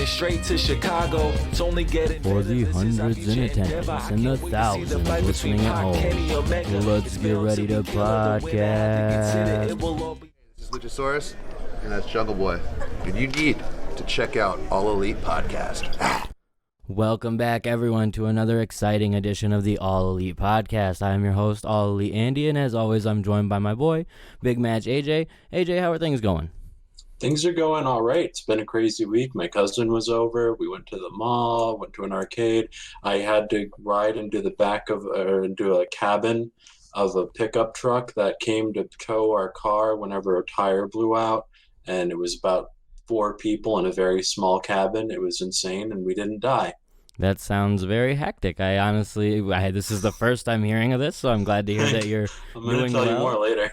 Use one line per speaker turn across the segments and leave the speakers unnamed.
straight to Chicago. It's only getting
for the hundreds in attendance and the thousands listening at home. Let's get ready to podcast.
This is Luchasaurus, and that's Jungle Boy. And you need to check out All Elite Podcast.
Welcome back, everyone, to another exciting edition of the All Elite Podcast. I am your host, All Elite Andy, and as always, I'm joined by my boy, Big Match AJ. AJ, how are things going?
Things are going all right. It's been a crazy week. My cousin was over. We went to the mall, went to an arcade. I had to ride into the back of, or into a cabin of a pickup truck that came to tow our car whenever a tire blew out. And it was about 4 people in a very small cabin. It was insane, and we didn't die.
That sounds very hectic. I honestly, this is the first time hearing of this, so I'm glad to hear that you're
I'm
doing
going to tell you more later.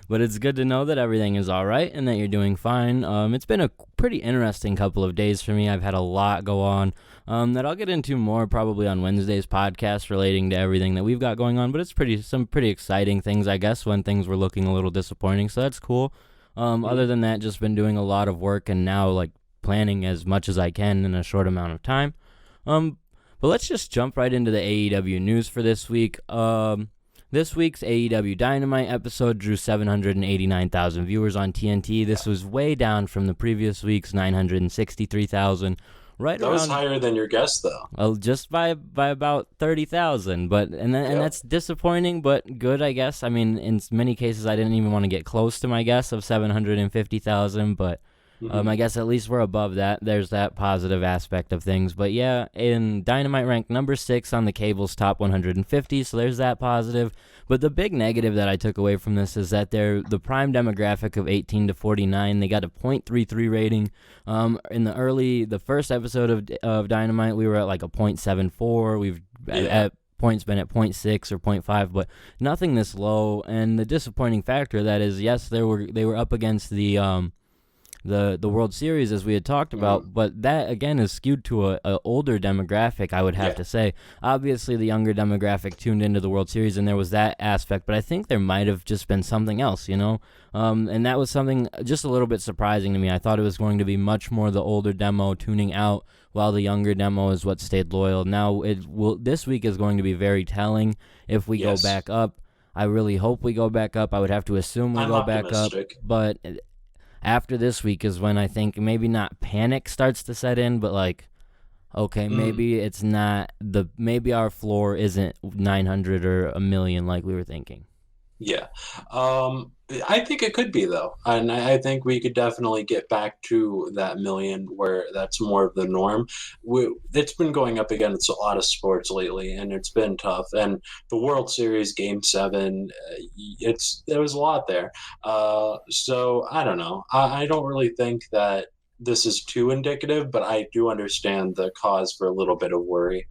But it's good to know that everything is all right and that you're doing fine. It's been a pretty interesting couple of days for me. I've had a lot go on that I'll get into more probably on Wednesday's podcast relating to everything that we've got going on. But it's some pretty exciting things, I guess, when things were looking a little disappointing. So that's cool. Other than that, just been doing a lot of work and now like planning as much as I can in a short amount of time. But let's just jump right into the AEW news for this week. This week's AEW Dynamite episode drew 789,000 viewers on TNT. This was way down from the previous week's 963,000. That
was higher than your guess, though.
Well, just by about 30,000, and that's disappointing, but good, I guess. I mean, in many cases, I didn't even want to get close to my guess of 750,000, but I guess at least we're above that. There's that positive aspect of things. But yeah, in Dynamite ranked number 6 on the cable's top 150, so there's that positive. But the big negative that I took away from this is that they're the prime demographic of 18 to 49. They got a .33 rating. In the first episode of Dynamite, we were at like a .74. We've at points been at 0.6 or 0.5, but nothing this low. And the disappointing factor that is, yes, they were up against the World Series, as we had talked about, but that, again, is skewed to a older demographic, I would have to say. Obviously, the younger demographic tuned into the World Series, and there was that aspect, but I think there might have just been something else, you know? And that was something just a little bit surprising to me. I thought it was going to be much more the older demo tuning out, while the younger demo is what stayed loyal. Now, this week is going to be very telling if we go back up. I really hope we go back up. I would have to assume we go back up, but after this week is when I think maybe not panic starts to set in, but like, okay, maybe it's not maybe our floor isn't 900 or a million like we were thinking. Yeah.
I think it could be, though. And I think we could definitely get back to that million where that's more of the norm. It's been going up against a lot of sports lately, and it's been tough. And the World Series Game 7, there was a lot there. So I don't know. I don't really think that this is too indicative, but I do understand the cause for a little bit of worry.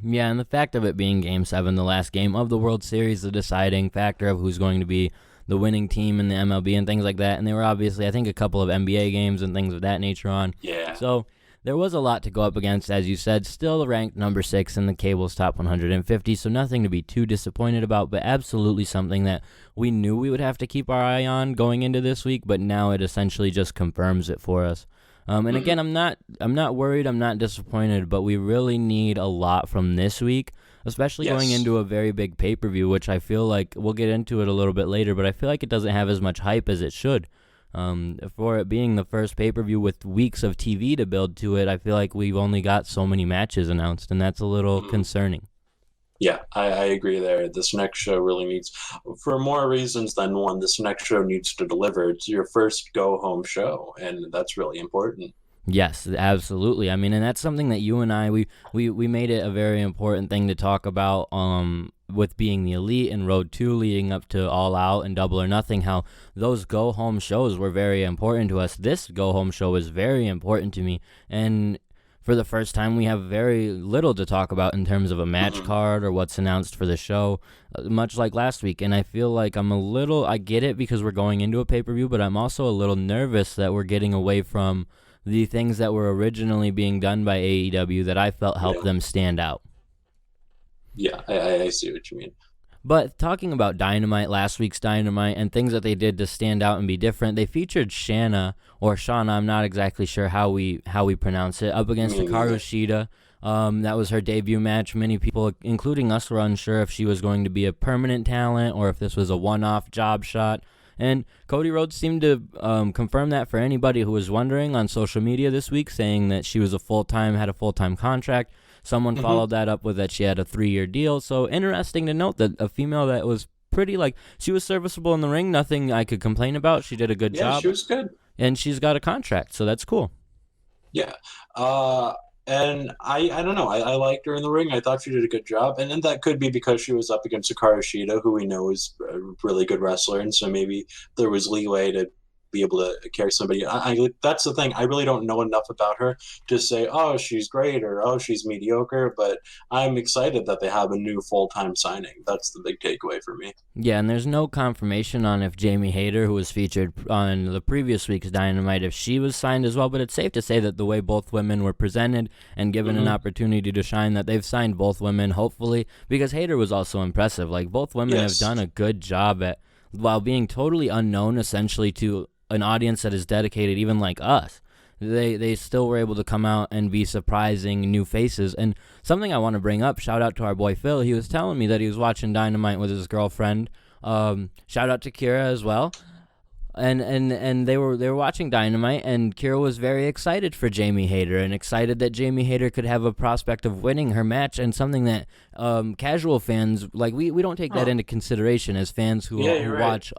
Yeah, and the fact of it being Game 7, the last game of the World Series, the deciding factor of who's going to be the winning team in the MLB and things like that. And they were obviously, I think, a couple of NBA games and things of that nature on.
Yeah.
So there was a lot to go up against, as you said. Still ranked number 6 in the cable's top 150, so nothing to be too disappointed about, but absolutely something that we knew we would have to keep our eye on going into this week, but now it essentially just confirms it for us. And again, I'm not worried, I'm not disappointed, but we really need a lot from this week, especially going into a very big pay-per-view, which I feel like, we'll get into it a little bit later, but I feel like it doesn't have as much hype as it should. For it being the first pay-per-view with weeks of TV to build to it, I feel like we've only got so many matches announced, and that's a little concerning.
Yeah, I agree there. This next show really needs, for more reasons than one, this next show needs to deliver. It's your first go-home show, and that's really important.
Yes, absolutely. I mean, and that's something that you and I, we made it a very important thing to talk about with being the Elite and Road 2 leading up to All Out and Double or Nothing, how those go-home shows were very important to us. This go-home show is very important to me, and for the first time, we have very little to talk about in terms of a match card or what's announced for the show, much like last week. And I feel like I get it because we're going into a pay-per-view, but I'm also a little nervous that we're getting away from the things that were originally being done by AEW that I felt helped them stand out.
Yeah, I see what you mean.
But talking about Dynamite, last week's Dynamite, and things that they did to stand out and be different, they featured Shanna, or Shauna, I'm not exactly sure how we pronounce it, up against Hikaru Shida. That was her debut match. Many people, including us, were unsure if she was going to be a permanent talent or if this was a one-off job shot. And Cody Rhodes seemed to confirm that for anybody who was wondering on social media this week, saying that she was had a full-time contract. Someone followed that up with that she had a 3-year deal. So interesting to note that a female that was pretty, she was serviceable in the ring. Nothing I could complain about. She did a good job.
Yeah, she was good.
And she's got a contract, so that's cool.
Yeah. And I don't know. I liked her in the ring. I thought she did a good job. And that could be because she was up against Hikaru Shida, who we know is a really good wrestler. And so maybe there was leeway to be able to carry somebody. That's the thing. I really don't know enough about her to say, oh, she's great or oh, she's mediocre. But I'm excited that they have a new full-time signing. That's the big takeaway for me.
Yeah, and there's no confirmation on if Jamie Hayter, who was featured on the previous week's Dynamite, if she was signed as well. But it's safe to say that the way both women were presented and given an opportunity to shine, that they've signed both women, hopefully, because Hayter was also impressive. Both women have done a good job at, while being totally unknown, essentially, to an audience that is dedicated, even like us. They still were able to come out and be surprising new faces. And something I want to bring up, shout out to our boy Phil. He was telling me that he was watching Dynamite with his girlfriend. Shout out to Kira as well. And they were watching Dynamite, and Kira was very excited for Jamie Hayter and excited that Jamie Hayter could have a prospect of winning her match, and something that casual fans, we don't take that into consideration as fans who watch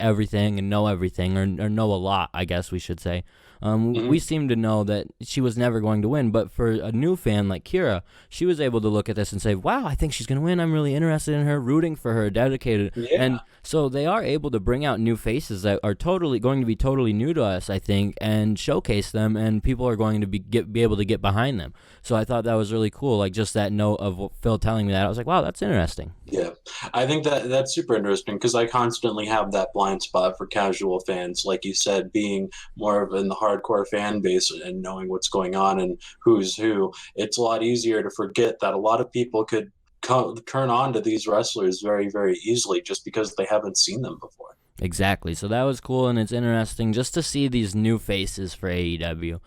everything and know everything, or know a lot, I guess we should say. We seem to know that she was never going to win, but for a new fan like Kira, she was able to look at this and say, wow, I think she's going to win. I'm really interested in her, rooting for her, dedicated. Yeah. And so they are able to bring out new faces that are going to be totally new to us, I think, and showcase them, and people are going to be able to get behind them. So I thought that was really cool, just that note of Phil telling me that. I was like, wow, that's interesting.
Yeah, I think that's super interesting, because I constantly have that blind spot for casual fans, like you said, being more of in the hardcore fan base and knowing what's going on and who's who. It's a lot easier to forget that a lot of people could turn on to these wrestlers very, very easily just because they haven't seen them before.
Exactly. So that was cool, and it's interesting just to see these new faces for AEW.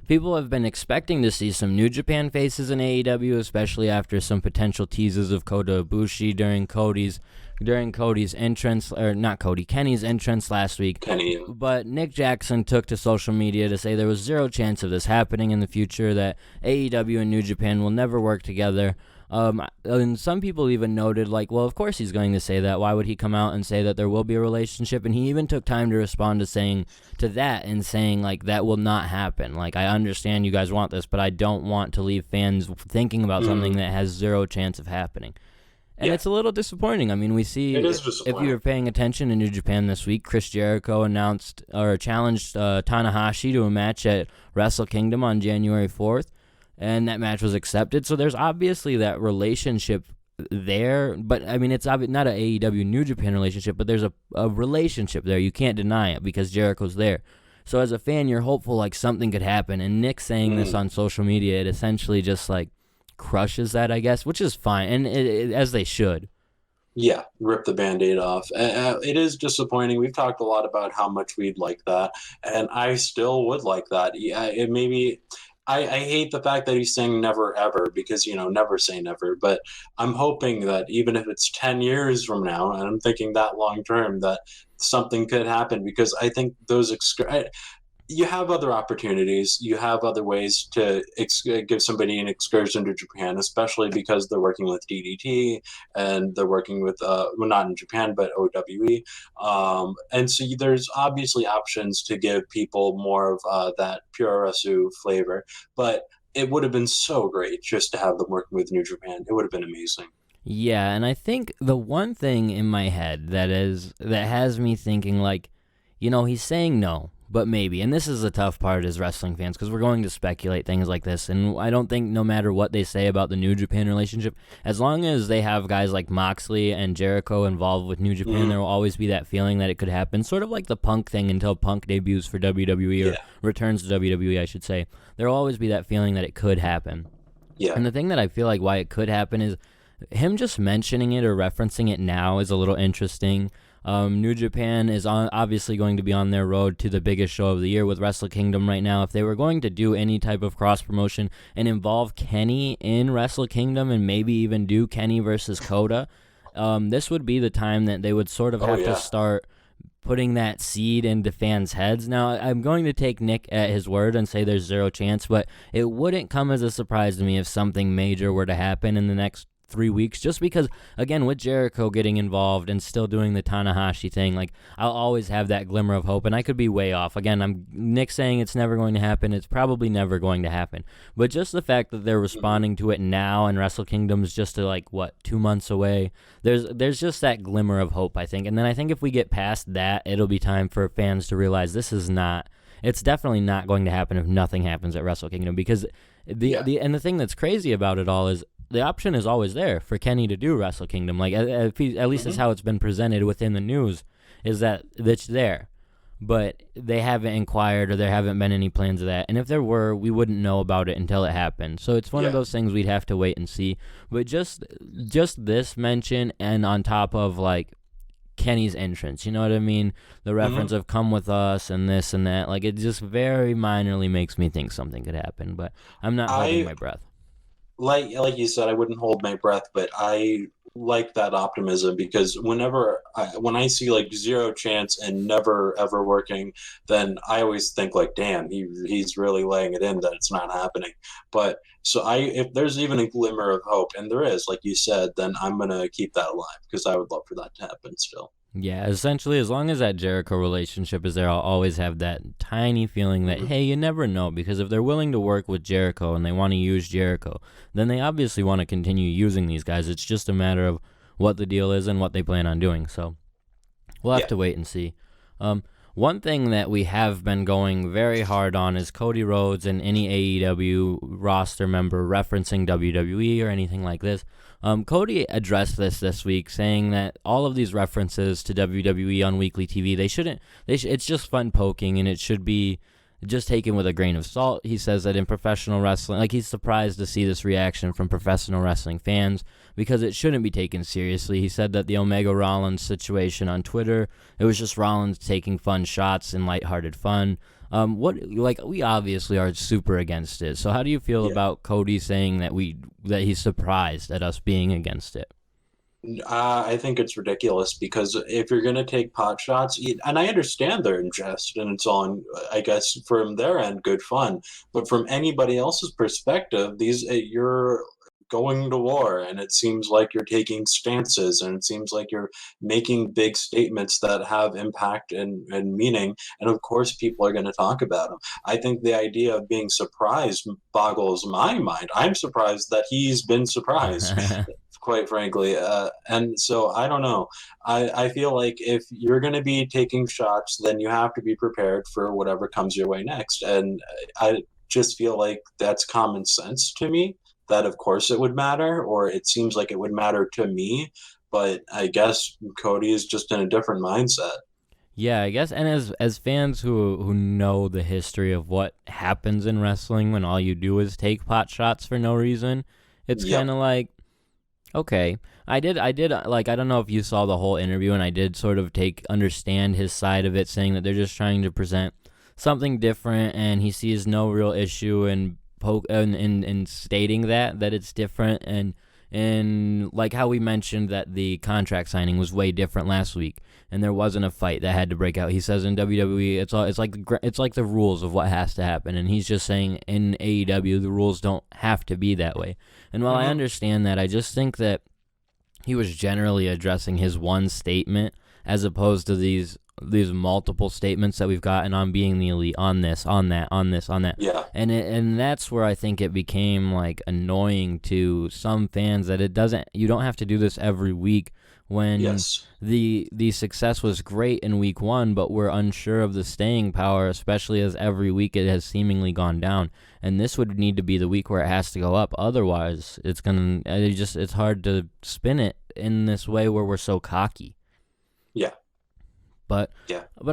People have been expecting to see some New Japan faces in AEW, especially after some potential teases of Kota Ibushi during Cody's entrance, or not Cody, Kenny's entrance last week.
Kenny.
But Nick Jackson took to social media to say there was zero chance of this happening in the future, that AEW and New Japan will never work together. And some people even noted, well, of course he's going to say that. Why would he come out and say that there will be a relationship? And he even took time to respond to saying that will not happen. I understand you guys want this, but I don't want to leave fans thinking about something that has zero chance of happening. And it's a little disappointing. I mean, we see, if you were paying attention in New Japan this week, Chris Jericho challenged Tanahashi to a match at Wrestle Kingdom on January 4th. And that match was accepted. So there's obviously that relationship there. But, I mean, it's not an AEW New Japan relationship, but there's a relationship there. You can't deny it because Jericho's there. So as a fan, you're hopeful something could happen. And Nick saying this on social media, it essentially just crushes that, I guess, which is fine. And as they should.
Yeah, rip the Band-Aid off. It is disappointing. We've talked a lot about how much we'd like that. And I still would like that. Yeah, it maybe... I hate the fact that he's saying never ever, because, never say never. But I'm hoping that even if it's 10 years from now, and I'm thinking that long term, that something could happen, because I think you have other opportunities. You have other ways to give somebody an excursion to Japan, especially because they're working with DDT and they're working with, not in Japan, but OWE. And so there's obviously options to give people more of that Puroresu flavor. But it would have been so great just to have them working with New Japan. It would have been amazing.
Yeah, and I think the one thing in my head that has me thinking, he's saying no, but maybe. And this is the tough part as wrestling fans, because we're going to speculate things like this. And I don't think no matter what they say about the New Japan relationship, as long as they have guys like Moxley and Jericho involved with New Japan, there will always be that feeling that it could happen. Sort of like the Punk thing until Punk debuts for WWE, or returns to WWE, I should say. There will always be that feeling that it could happen.
Yeah.
And the thing that I feel why it could happen is, him just mentioning it or referencing it now is a little interesting. New Japan is obviously going to be on their road to the biggest show of the year with Wrestle Kingdom right now. If they were going to do any type of cross promotion and involve Kenny in Wrestle Kingdom and maybe even do Kenny versus Kota, this would be the time that they would sort of have to start putting that seed into fans' heads. Now, I'm going to take Nick at his word and say there's zero chance, but it wouldn't come as a surprise to me if something major were to happen in the next 3 weeks, just because, again, with Jericho getting involved and still doing the Tanahashi thing, like, I'll always have that glimmer of hope, and I could be way off. Again, Nick saying it's never going to happen. It's probably never going to happen, but just the fact that they're responding to it now and Wrestle Kingdom's just to, 2 months away, there's just that glimmer of hope, I think. And then I think if we get past that, it'll be time for fans to realize it's definitely not going to happen if nothing happens at Wrestle Kingdom, because the thing that's crazy about it all is the option is always there for Kenny to do Wrestle Kingdom. At least that's how it's been presented within the news, is that it's there. But they haven't inquired, or there haven't been any plans of that. And if there were, we wouldn't know about it until it happened. So it's one of those things we'd have to wait and see. But just this mention, and on top of, Kenny's entrance, you know what I mean? The reference of come with us and this and that. It just very minorly makes me think something could happen. But I'm not holding my breath.
Like you said, I wouldn't hold my breath, but I like that optimism, because when I see zero chance and never ever working, then I always think damn, he's really laying it in that it's not happening. But if there's even a glimmer of hope, and there is, like you said, then I'm gonna keep that alive, because I would love for that to happen still.
Yeah, essentially, as long as that Jericho relationship is there, I'll always have that tiny feeling that, hey, you never know, because if they're willing to work with Jericho and they want to use Jericho, then they obviously want to continue using these guys. It's just a matter of what the deal is and what they plan on doing. So we'll have to wait and see. One thing that we have been going very hard on is Cody Rhodes and any AEW roster member referencing WWE or anything like this. Cody addressed this week, saying that all of these references to WWE on weekly TV, it's just fun poking, and it should be just taken with a grain of salt. He says that in professional wrestling, he's surprised to see this reaction from professional wrestling fans, because it shouldn't be taken seriously. He said that the Omega Rollins situation on Twitter, it was just Rollins taking fun shots and lighthearted fun. We obviously are super against it. So how do you feel about Cody saying that he's surprised at us being against it?
I think it's ridiculous, because if you're going to take pot shots, and I understand they're in jest and it's on, I guess, from their end, good fun, but from anybody else's perspective, you're going to war, and it seems like you're taking stances, and it seems like you're making big statements that have impact and meaning, and of course people are going to talk about them. I think the idea of being surprised boggles my mind. I'm surprised that he's been surprised. Quite frankly, and so I don't know. I feel like if you're going to be taking shots, then you have to be prepared for whatever comes your way next, and I just feel like that's common sense to me, that of course it would matter, or it seems like it would matter to me, but I guess Cody is just in a different mindset.
Yeah, I guess, and as fans who know the history of what happens in wrestling when all you do is take pot shots for no reason, it's kind of like, okay, I did, I don't know if you saw the whole interview, and I did sort of understand his side of it, saying that they're just trying to present something different, and he sees no real issue in stating that it's different, and like how we mentioned that the contract signing was way different last week, and there wasn't a fight that had to break out. He says in WWE, it's like the rules of what has to happen, and he's just saying in AEW the rules don't have to be that way. And while I understand that, I just think that he was generally addressing his one statement, as opposed to these multiple statements that we've gotten on being the elite, on this, on that, on this, on that.
Yeah.
And that's where I think it became annoying to some fans, that you don't have to do this every week, when the success was great in week one, but we're unsure of the staying power, especially as every week it has seemingly gone down. And this would need to be the week where it has to go up. Otherwise, it's hard to spin it in this way where we're so cocky.
Yeah.
But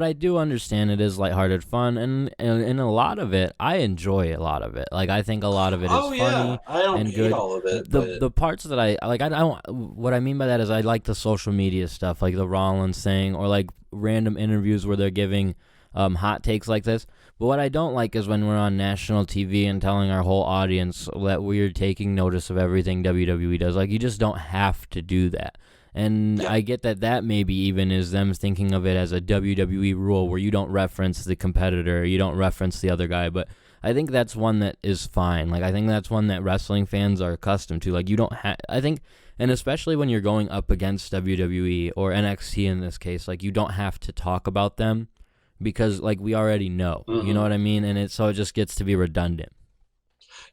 I do understand it is lighthearted fun, and a lot of it, I enjoy a lot of it. Like, I think a lot of it is funny
I don't
and
hate
good.
all of it.
The parts that I like, I don't. What I mean by that is I like the social media stuff, like the Rollins thing, or like random interviews where they're giving hot takes like this. But what I don't like is when we're on national TV and telling our whole audience that we're taking notice of everything WWE does. Like, you just don't have to do that. And I get that maybe even is them thinking of it as a WWE rule where you don't reference the competitor, you don't reference the other guy, but I think that's one that is fine. Like, I think that's one that wrestling fans are accustomed to. Like, you don't have, I think, and especially when you're going up against WWE or NXT in this case, like, you don't have to talk about them because, like, we already know, you know what I mean? And so it just gets to be redundant.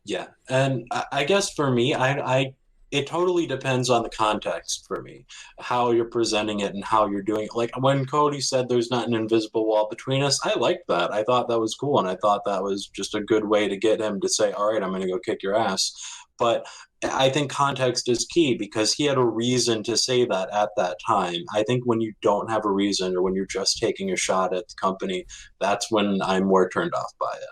Yeah, and I guess for me, it totally depends on the context for me, how you're presenting it and how you're doing it. Like when Cody said there's not an invisible wall between us, I liked that. I thought that was cool, and I thought that was just a good way to get him to say, all right, I'm going to go kick your ass. But I think context is key because he had a reason to say that at that time. I think when you don't have a reason or when you're just taking a shot at the company, that's when I'm more turned off by it.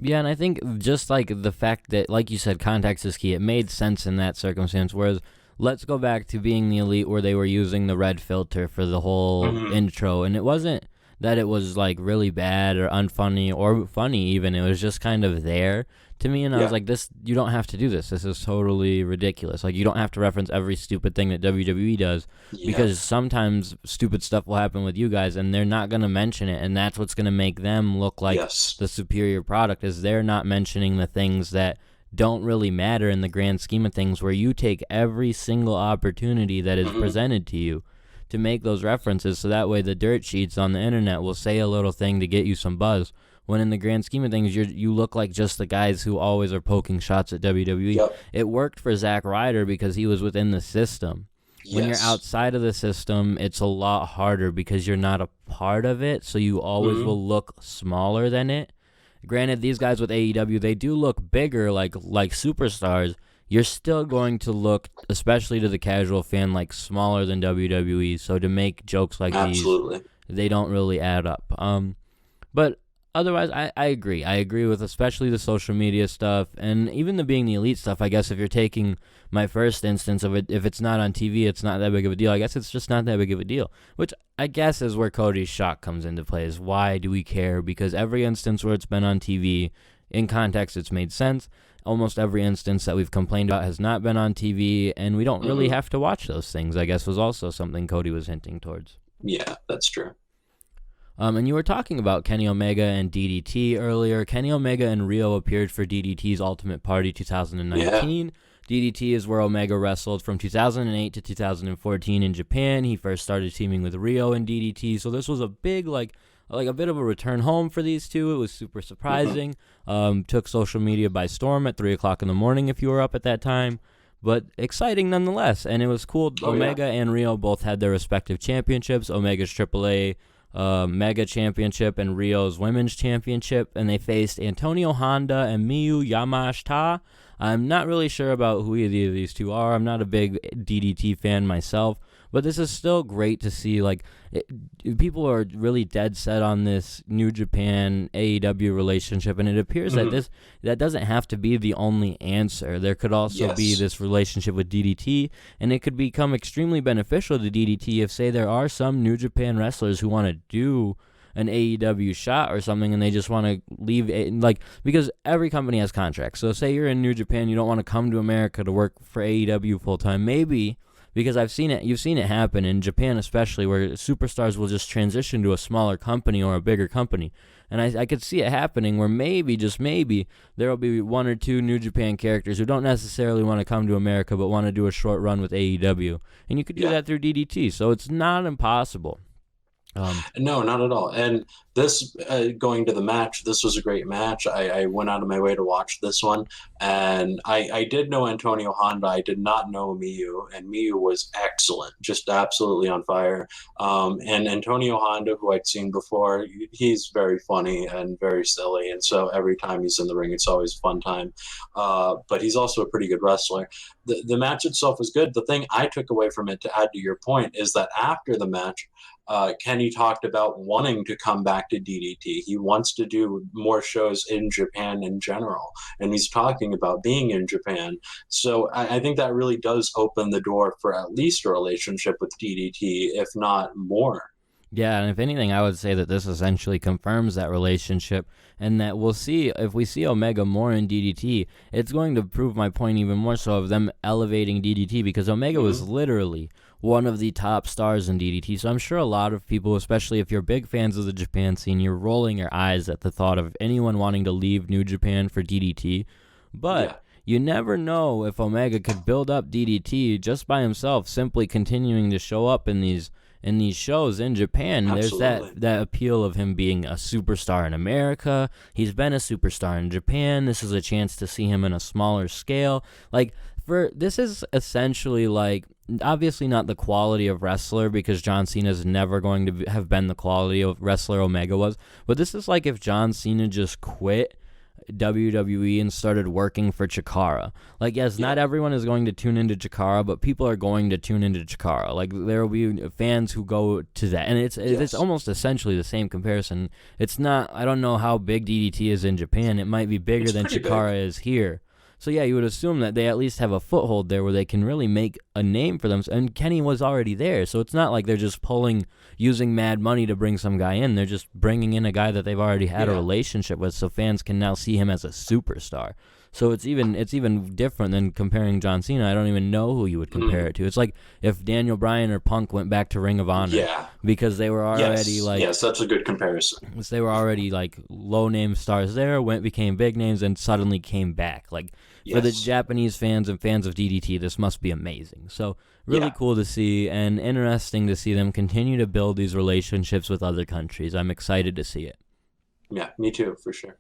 Yeah, and I think just like the fact that, like you said, context is key. It made sense in that circumstance, whereas let's go back to being the Elite where they were using the red filter for the whole intro, and it wasn't that it was like really bad or unfunny or funny even. It was just kind of there to me, and I was like, this, you don't have to do this. This is totally ridiculous. Like, you don't have to reference every stupid thing that WWE does because sometimes stupid stuff will happen with you guys and they're not going to mention it, and that's what's going to make them look like the superior product is they're not mentioning the things that don't really matter in the grand scheme of things, where you take every single opportunity that is presented to you to make those references, so that way the dirt sheets on the internet will say a little thing to get you some buzz, when in the grand scheme of things, you look like just the guys who always are poking shots at WWE. It worked for Zack Ryder because he was within the system. When you're outside of the system, it's a lot harder because you're not a part of it, so you always will look smaller than it. Granted, these guys with AEW, they do look bigger, like superstars. You're still going to look, especially to the casual fan, like smaller than WWE. So to make jokes like these, they don't really add up. But otherwise, I agree. I agree with especially the social media stuff and even the being the Elite stuff. I guess if you're taking my first instance of it, if it's not on TV, it's not that big of a deal. I guess it's just not that big of a deal, which I guess is where Cody's shock comes into play, is why do we care? Because every instance where it's been on TV, in context, it's made sense. Almost every instance that we've complained about has not been on TV, and we don't really have to watch those things, I guess was also something Cody was hinting towards.
Yeah, that's true.
And you were talking about Kenny Omega and DDT earlier. Kenny Omega and Rio appeared for DDT's Ultimate Party 2019. DDT is where Omega wrestled from 2008 to 2014 in Japan. He first started teaming with Rio in DDT, so this was a big, like a bit of a return home for these two. It was super surprising. Took social media by storm at 3 o'clock in the morning if you were up at that time. But exciting nonetheless, and it was cool. Omega and Rio both had their respective championships. Omega's AAA Mega Championship and Rio's Women's Championship, and they faced Antonio Honda and Miyu Yamashita. I'm not really sure about who either of these two are. I'm not a big DDT fan myself, but this is still great to see. Like, people are really dead set on this New Japan AEW relationship, and it appears that that doesn't have to be the only answer. There could also be this relationship with DDT, and it could become extremely beneficial to DDT if, say, there are some New Japan wrestlers who want to do an AEW shot or something, and they just want to leave it, like, because every company has contracts. So say you're in New Japan, you don't want to come to America to work for AEW full time. Maybe, because you've seen it happen in Japan especially, where superstars will just transition to a smaller company or a bigger company. And I could see it happening where maybe, just maybe, there will be one or two New Japan characters who don't necessarily want to come to America but want to do a short run with AEW. And you could do that through DDT, so it's not impossible.
No, not at all. And this, going to the match, this was a great match. I went out of my way to watch this one, and I did know Antonio Honda. I did not know Miyu, and Miyu was excellent, just absolutely on fire. And Antonio Honda, who I'd seen before, he's very funny and very silly, and so every time he's in the ring, it's always a fun time. But he's also a pretty good wrestler. The match itself was good. The thing I took away from it, to add to your point, is that after the match, Kenny talked about wanting to come back to DDT. He wants to do more shows in Japan in general, and he's talking about being in Japan. So I think that really does open the door for at least a relationship with DDT, if not more.
Yeah, and if anything, I would say that this essentially confirms that relationship, and that we'll see, if we see Omega more in DDT, it's going to prove my point even more so of them elevating DDT, because Omega was literally one of the top stars in DDT, so I'm sure a lot of people, especially if you're big fans of the Japan scene, you're rolling your eyes at the thought of anyone wanting to leave New Japan for DDT, but you never know if Omega could build up DDT just by himself, simply continuing to show up in these shows in Japan.
Absolutely.
There's that appeal of him being a superstar in America. He's been a superstar in Japan. This is a chance to see him in a smaller scale. Like, this is essentially like, obviously not the quality of wrestler, because John Cena's never going to have been the quality of wrestler Omega was, but this is like if John Cena just quit WWE and started working for Chikara. Like, yes, not everyone is going to tune into Chikara, but people are going to tune into Chikara. Like, there will be fans who go to that, and it's almost essentially the same comparison. It's not, I don't know how big DDT is in Japan. It might be bigger than Chikara is here. So yeah, you would assume that they at least have a foothold there where they can really make a name for them. And Kenny was already there, so it's not like they're just using mad money to bring some guy in. They're just bringing in a guy that they've already had a relationship with, so fans can now see him as a superstar. So it's even different than comparing John Cena. I don't even know who you would compare it to. It's like if Daniel Bryan or Punk went back to Ring of Honor, because they were already
that's a good comparison.
They were already like low name stars there, became big names, and suddenly came back. Like, for the Japanese fans and fans of DDT, this must be amazing. So really cool to see, and interesting to see them continue to build these relationships with other countries. I'm excited to see it.
Yeah, me too, for sure.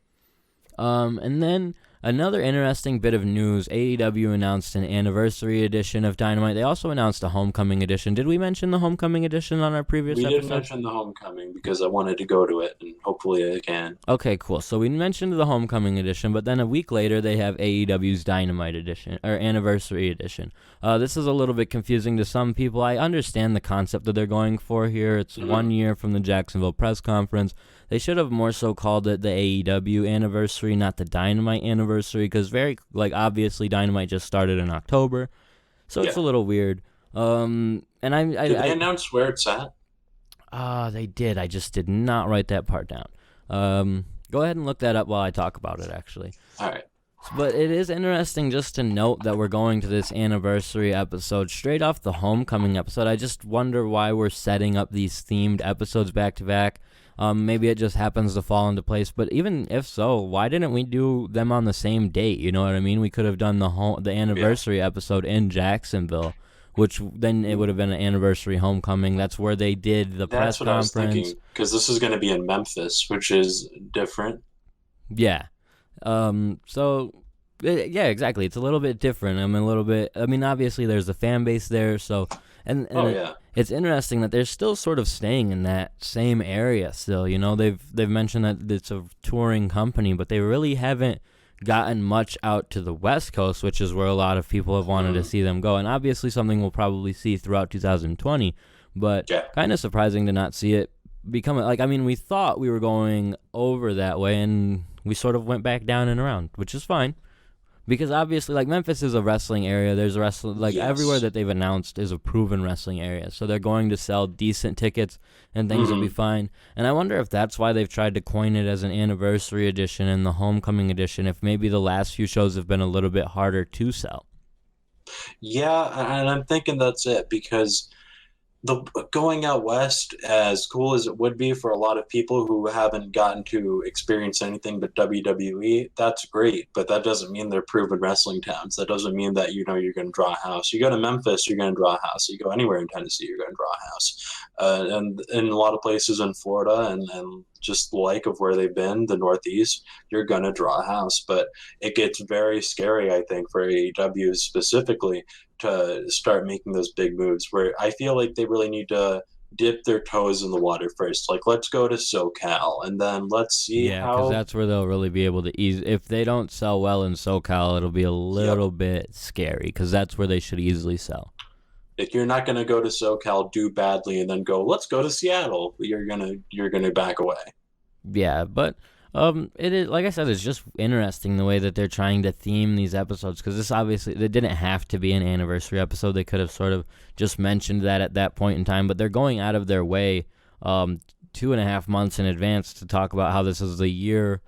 And then another interesting bit of news, AEW announced an anniversary edition of Dynamite. They also announced a homecoming edition. Did we mention the homecoming edition on our previous episode?
We didn't mention the homecoming because I wanted to go to it, and hopefully I can.
Okay, cool. So we mentioned the homecoming edition, but then a week later they have AEW's Dynamite edition, or anniversary edition. This is a little bit confusing to some people. I understand the concept that they're going for here. It's 1 year from the Jacksonville press conference. They should have more so called it the AEW anniversary, not the Dynamite anniversary, because obviously Dynamite just started in October, so it's a little weird. Did
they announce where it's at?
They did. I just did not write that part down. Go ahead and look that up while I talk about it, actually.
All right.
But it is interesting just to note that we're going to this anniversary episode straight off the homecoming episode. I just wonder why we're setting up these themed episodes back to back. Maybe it just happens to fall into place, but even if so, why didn't we do them on the same date? You know what I mean? We could have done the anniversary episode in Jacksonville, which then it would have been an anniversary homecoming. That's where they did the press conference. I was thinking,
because this is going to be in Memphis, which is different.
Yeah. Yeah, exactly. It's a little bit different. Obviously there's a fan base there, so it's interesting that they're still sort of staying in that same area still. You know, they've mentioned that it's a touring company, but they really haven't gotten much out to the West Coast, which is where a lot of people have wanted to see them go, and obviously something we'll probably see throughout 2020, but kind of surprising to not see it become we thought we were going over that way, and we sort of went back down and around, which is fine. Because obviously, Memphis is a wrestling area. There's everywhere that they've announced is a proven wrestling area. So they're going to sell decent tickets and things will be fine. And I wonder if that's why they've tried to coin it as an anniversary edition and the homecoming edition, if maybe the last few shows have been a little bit harder to sell.
Yeah, and I'm thinking that's it, because going out west, as cool as it would be for a lot of people who haven't gotten to experience anything but WWE, that's great, but that doesn't mean they're proven wrestling towns. That doesn't mean that you're going to draw a house. You go to Memphis, you're going to draw a house. You go anywhere in Tennessee, you're going to draw a house. And in a lot of places in Florida and just of where they've been, the Northeast, you're going to draw a house. But it gets very scary, I think, for AEW specifically to start making those big moves, where I feel like they really need to dip their toes in the water first. Let's go to SoCal, and then let's see how...
because that's where they'll really be able to ease... If they don't sell well in SoCal, it'll be a little bit scary, because that's where they should easily sell.
Like, you're not gonna go to SoCal, do badly, and then go, let's go to Seattle. You're gonna back away.
Yeah, but it is, like I said, it's just interesting the way that they're trying to theme these episodes, because this obviously, they didn't have to be an anniversary episode. They could have sort of just mentioned that at that point in time, but they're going out of their way 2.5 months in advance to talk about how this is the year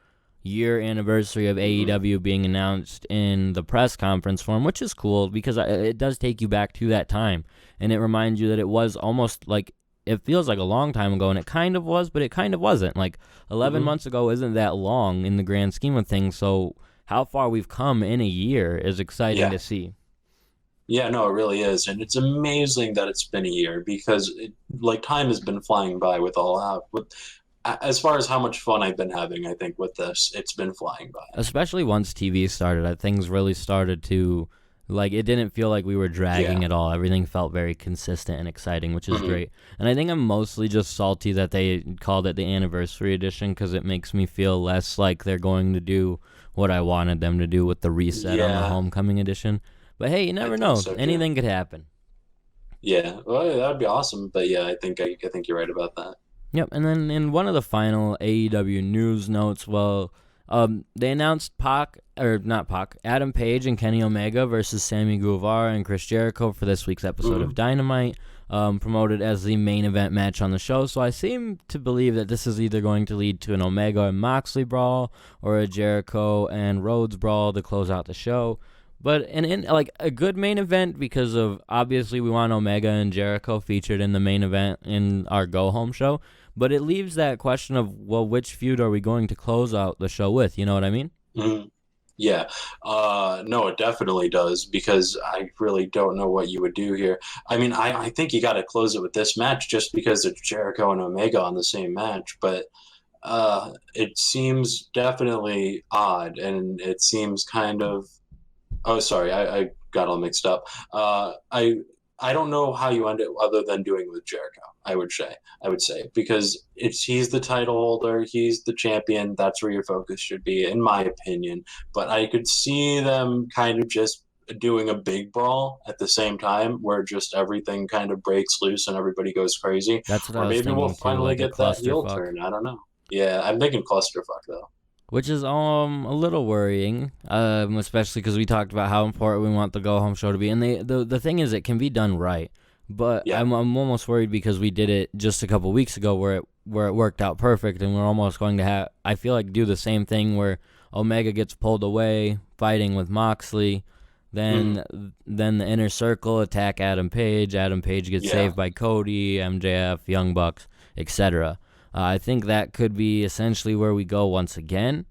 anniversary of AEW being announced in the press conference form, which is cool because it does take you back to that time, and it reminds you that it was almost like, it feels like a long time ago, and it kind of was, but it kind of wasn't. Like 11 months ago isn't that long in the grand scheme of things, so how far we've come in a year is exciting to see.
Yeah, no, it really is, and it's amazing that it's been a year, because time has been flying by with All Out. As far as how much fun I've been having, I think with this, it's been flying by.
Especially once TV started, things really started to, like, it didn't feel like we were dragging at all. Everything felt very consistent and exciting, which is great. And I think I'm mostly just salty that they called it the anniversary edition, because it makes me feel less like they're going to do what I wanted them to do with the reset on the homecoming edition. But hey, you never know. So, anything could happen.
Yeah, well, that would be awesome. But yeah, I think you're right about that.
Yep, and then in one of the final AEW news notes, they announced Adam Page and Kenny Omega versus Sammy Guevara and Chris Jericho for this week's episode of Dynamite, promoted as the main event match on the show. So I seem to believe that this is either going to lead to an Omega and Moxley brawl or a Jericho and Rhodes brawl to close out the show. But in like a good main event, because of obviously we want Omega and Jericho featured in the main event in our go home show. But it leaves that question of, well, which feud are we going to close out the show with? You know what I mean?
Yeah. No, it definitely does, because I really don't know what you would do here. I mean, I think you got to close it with this match just because it's Jericho and Omega on the same match. But it seems definitely odd, and it seems kind of... Oh, sorry, I got all mixed up. I don't know how you end it other than doing it with Jericho. I would say, because he's the title holder, he's the champion. That's where your focus should be, in my opinion. But I could see them kind of just doing a big brawl at the same time, where just everything kind of breaks loose and everybody goes crazy.
That's what I
was
maybe
thinking,
we'll finally
get that heel turn. I don't know. Yeah, I'm thinking clusterfuck though.
Which is a little worrying, especially because we talked about how important we want the go-home show to be. And the thing is, it can be done right. But I'm almost worried because we did it just a couple weeks ago where it worked out perfect, and we're almost going to I feel like, do the same thing where Omega gets pulled away fighting with Moxley, then the Inner Circle attack Adam Page gets saved by Cody, MJF, Young Bucks, etc. I think that could be essentially where we go once again,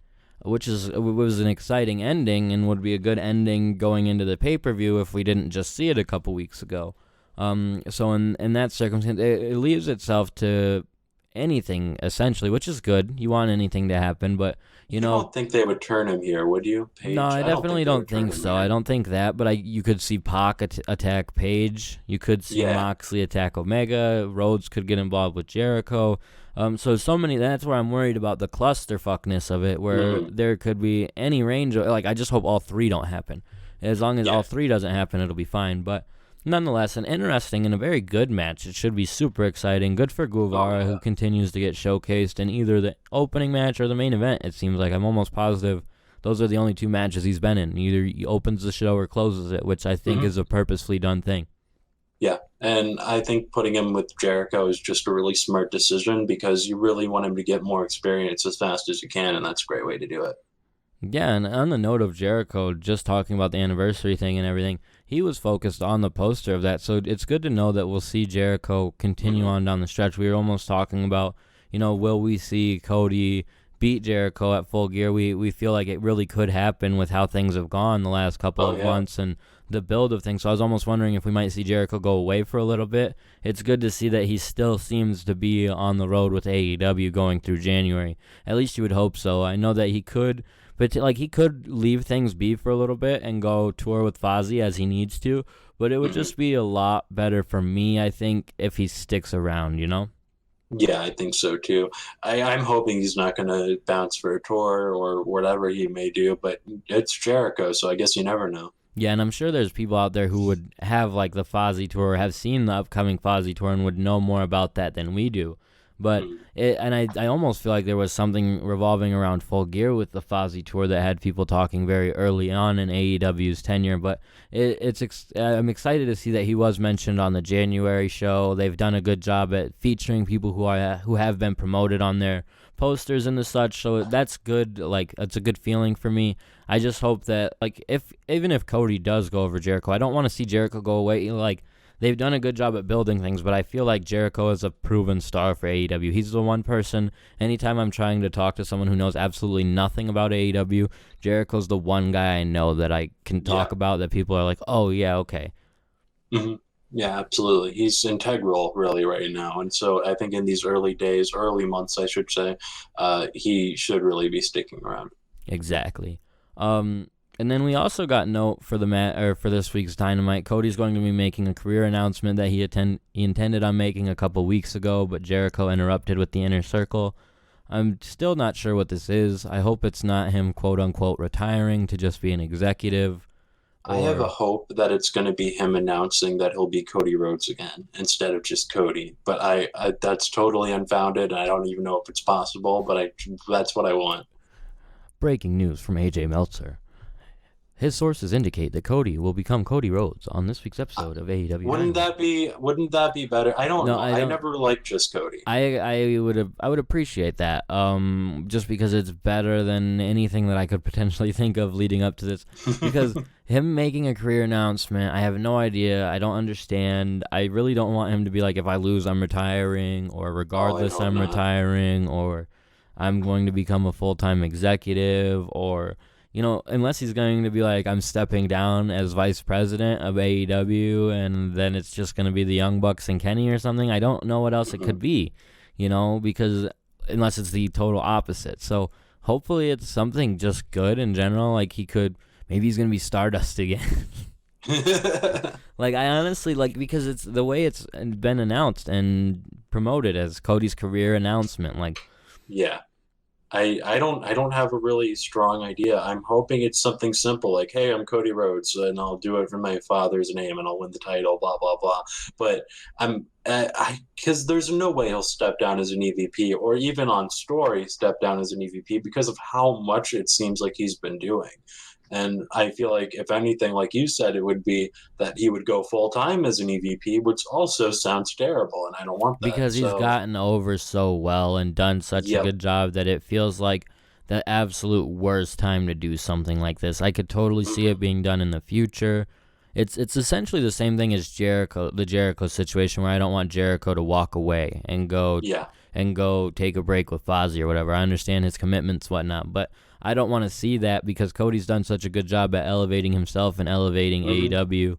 which was an exciting ending and would be a good ending going into the pay-per-view if we didn't just see it a couple weeks ago. So in that circumstance, it leaves itself to anything, essentially, which is good. You want anything to happen, but, you
don't think they would turn him here, would you, Paige?
No, I definitely don't think so. I don't think that, but you could see Pac attack Page. You could see Moxley attack Omega. Rhodes could get involved with Jericho. So many, that's where I'm worried about the clusterfuckness of it, where there could be any range of, I just hope all three don't happen. As long as all three doesn't happen, it'll be fine. But nonetheless, an interesting and a very good match. It should be super exciting. Good for Guevara, who continues to get showcased in either the opening match or the main event. It seems like, I'm almost positive those are the only two matches he's been in. Either he opens the show or closes it, which I think is a purposefully done thing.
Yeah, and I think putting him with Jericho is just a really smart decision, because you really want him to get more experience as fast as you can, and that's a great way to do it.
Yeah, and on the note of Jericho, just talking about the anniversary thing and everything, he was focused on the poster of that, so it's good to know that we'll see Jericho continue on down the stretch. We were almost talking about, will we see Cody beat Jericho at Full Gear? We feel like it really could happen with how things have gone the last couple of months and the build of things. So I was almost wondering if we might see Jericho go away for a little bit. It's good to see that he still seems to be on the road with AEW going through January. At least you would hope so. I know that he could, but he could leave things be for a little bit and go tour with Fozzy as he needs to. But it would just be a lot better for me, I think, if he sticks around,
Yeah, I think so too. I'm hoping he's not going to bounce for a tour or whatever he may do, but it's Jericho, so I guess you never know.
Yeah, and I'm sure there's people out there who would have like the Fozzy tour or have seen the upcoming Fozzy tour and would know more about that than we do. But I almost feel like there was something revolving around Full Gear with the Fozzy tour that had people talking very early on in AEW's tenure. But I'm excited to see that he was mentioned on the January show. They've done a good job at featuring people who have been promoted on their posters and the such. So that's good. Like, it's a good feeling for me. I just hope that, like, even if Cody does go over Jericho, I don't want to see Jericho go away. Like, they've done a good job at building things, but I feel like Jericho is a proven star for AEW. He's the one person, anytime I'm trying to talk to someone who knows absolutely nothing about AEW, Jericho's the one guy I know that I can talk about that people are like, oh, yeah, okay.
Mm-hmm. Yeah, absolutely. He's integral, really, right now. And so I think in these early months, I should say, he should really be sticking around.
Exactly. And then we also got note for for this week's Dynamite. Cody's going to be making a career announcement that he intended on making a couple weeks ago, but Jericho interrupted with the Inner Circle. I'm still not sure what this is. I hope it's not him, quote unquote, retiring to just be an executive.
I have a hope that it's going to be him announcing that he'll be Cody Rhodes again instead of just Cody. But I that's totally unfounded. I don't even know if it's possible, but that's what I want.
Breaking news from AJ Meltzer. His sources indicate that Cody will become Cody Rhodes on this week's episode of AEW.
Wouldn't that be better? I don't know. I never liked just Cody.
I would appreciate that. Just because it's better than anything that I could potentially think of leading up to this. Because him making a career announcement, I have no idea. I don't understand. I really don't want him to be like, if I lose, I'm retiring, or regardless, I'm retiring, or I'm going to become a full-time executive, or, you know, unless he's going to be like, I'm stepping down as vice president of AEW, and then it's just going to be the Young Bucks and Kenny or something. I don't know what else it could be, you know, because unless it's the total opposite. So hopefully it's something just good in general. Like, maybe he's going to be Stardust again. Like, I honestly, like, because it's the way it's been announced and promoted as Cody's career announcement, like.
Yeah. I don't have a really strong idea. I'm hoping it's something simple, like, hey, I'm Cody Rhodes, and I'll do it for my father's name, and I'll win the title, blah blah blah. But because there's no way he'll step down as an EVP, or even on story step down as an EVP, because of how much it seems like he's been doing. And I feel like, if anything, like you said, it would be that he would go full-time as an EVP, which also sounds terrible, and I don't want that.
Because he's gotten over so well and done such a good job that it feels like the absolute worst time to do something like this. I could totally see it being done in the future. It's essentially the same thing as the Jericho situation, where I don't want Jericho to walk away and go take a break with Fozzy or whatever. I understand his commitments, whatnot, but I don't want to see that, because Cody's done such a good job at elevating himself and elevating AEW.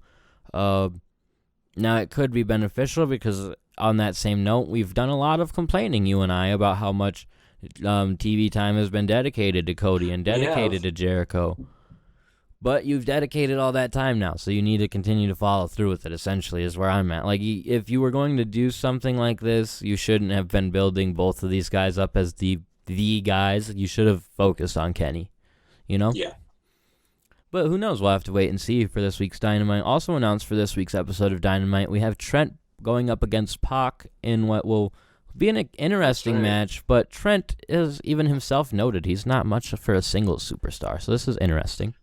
Now, it could be beneficial, because on that same note, we've done a lot of complaining, you and I, about how much TV time has been dedicated to Cody and dedicated to Jericho. But you've dedicated all that time now, so you need to continue to follow through with it, essentially, is where I'm at. Like, if you were going to do something like this, you shouldn't have been building both of these guys up as the guys. You should have focused on Kenny, you know?
Yeah.
But who knows? We'll have to wait and see for this week's Dynamite. Also announced for this week's episode of Dynamite, we have Trent going up against Pac in what will be an interesting match, but Trent is even himself noted he's not much for a singles superstar, so this is interesting.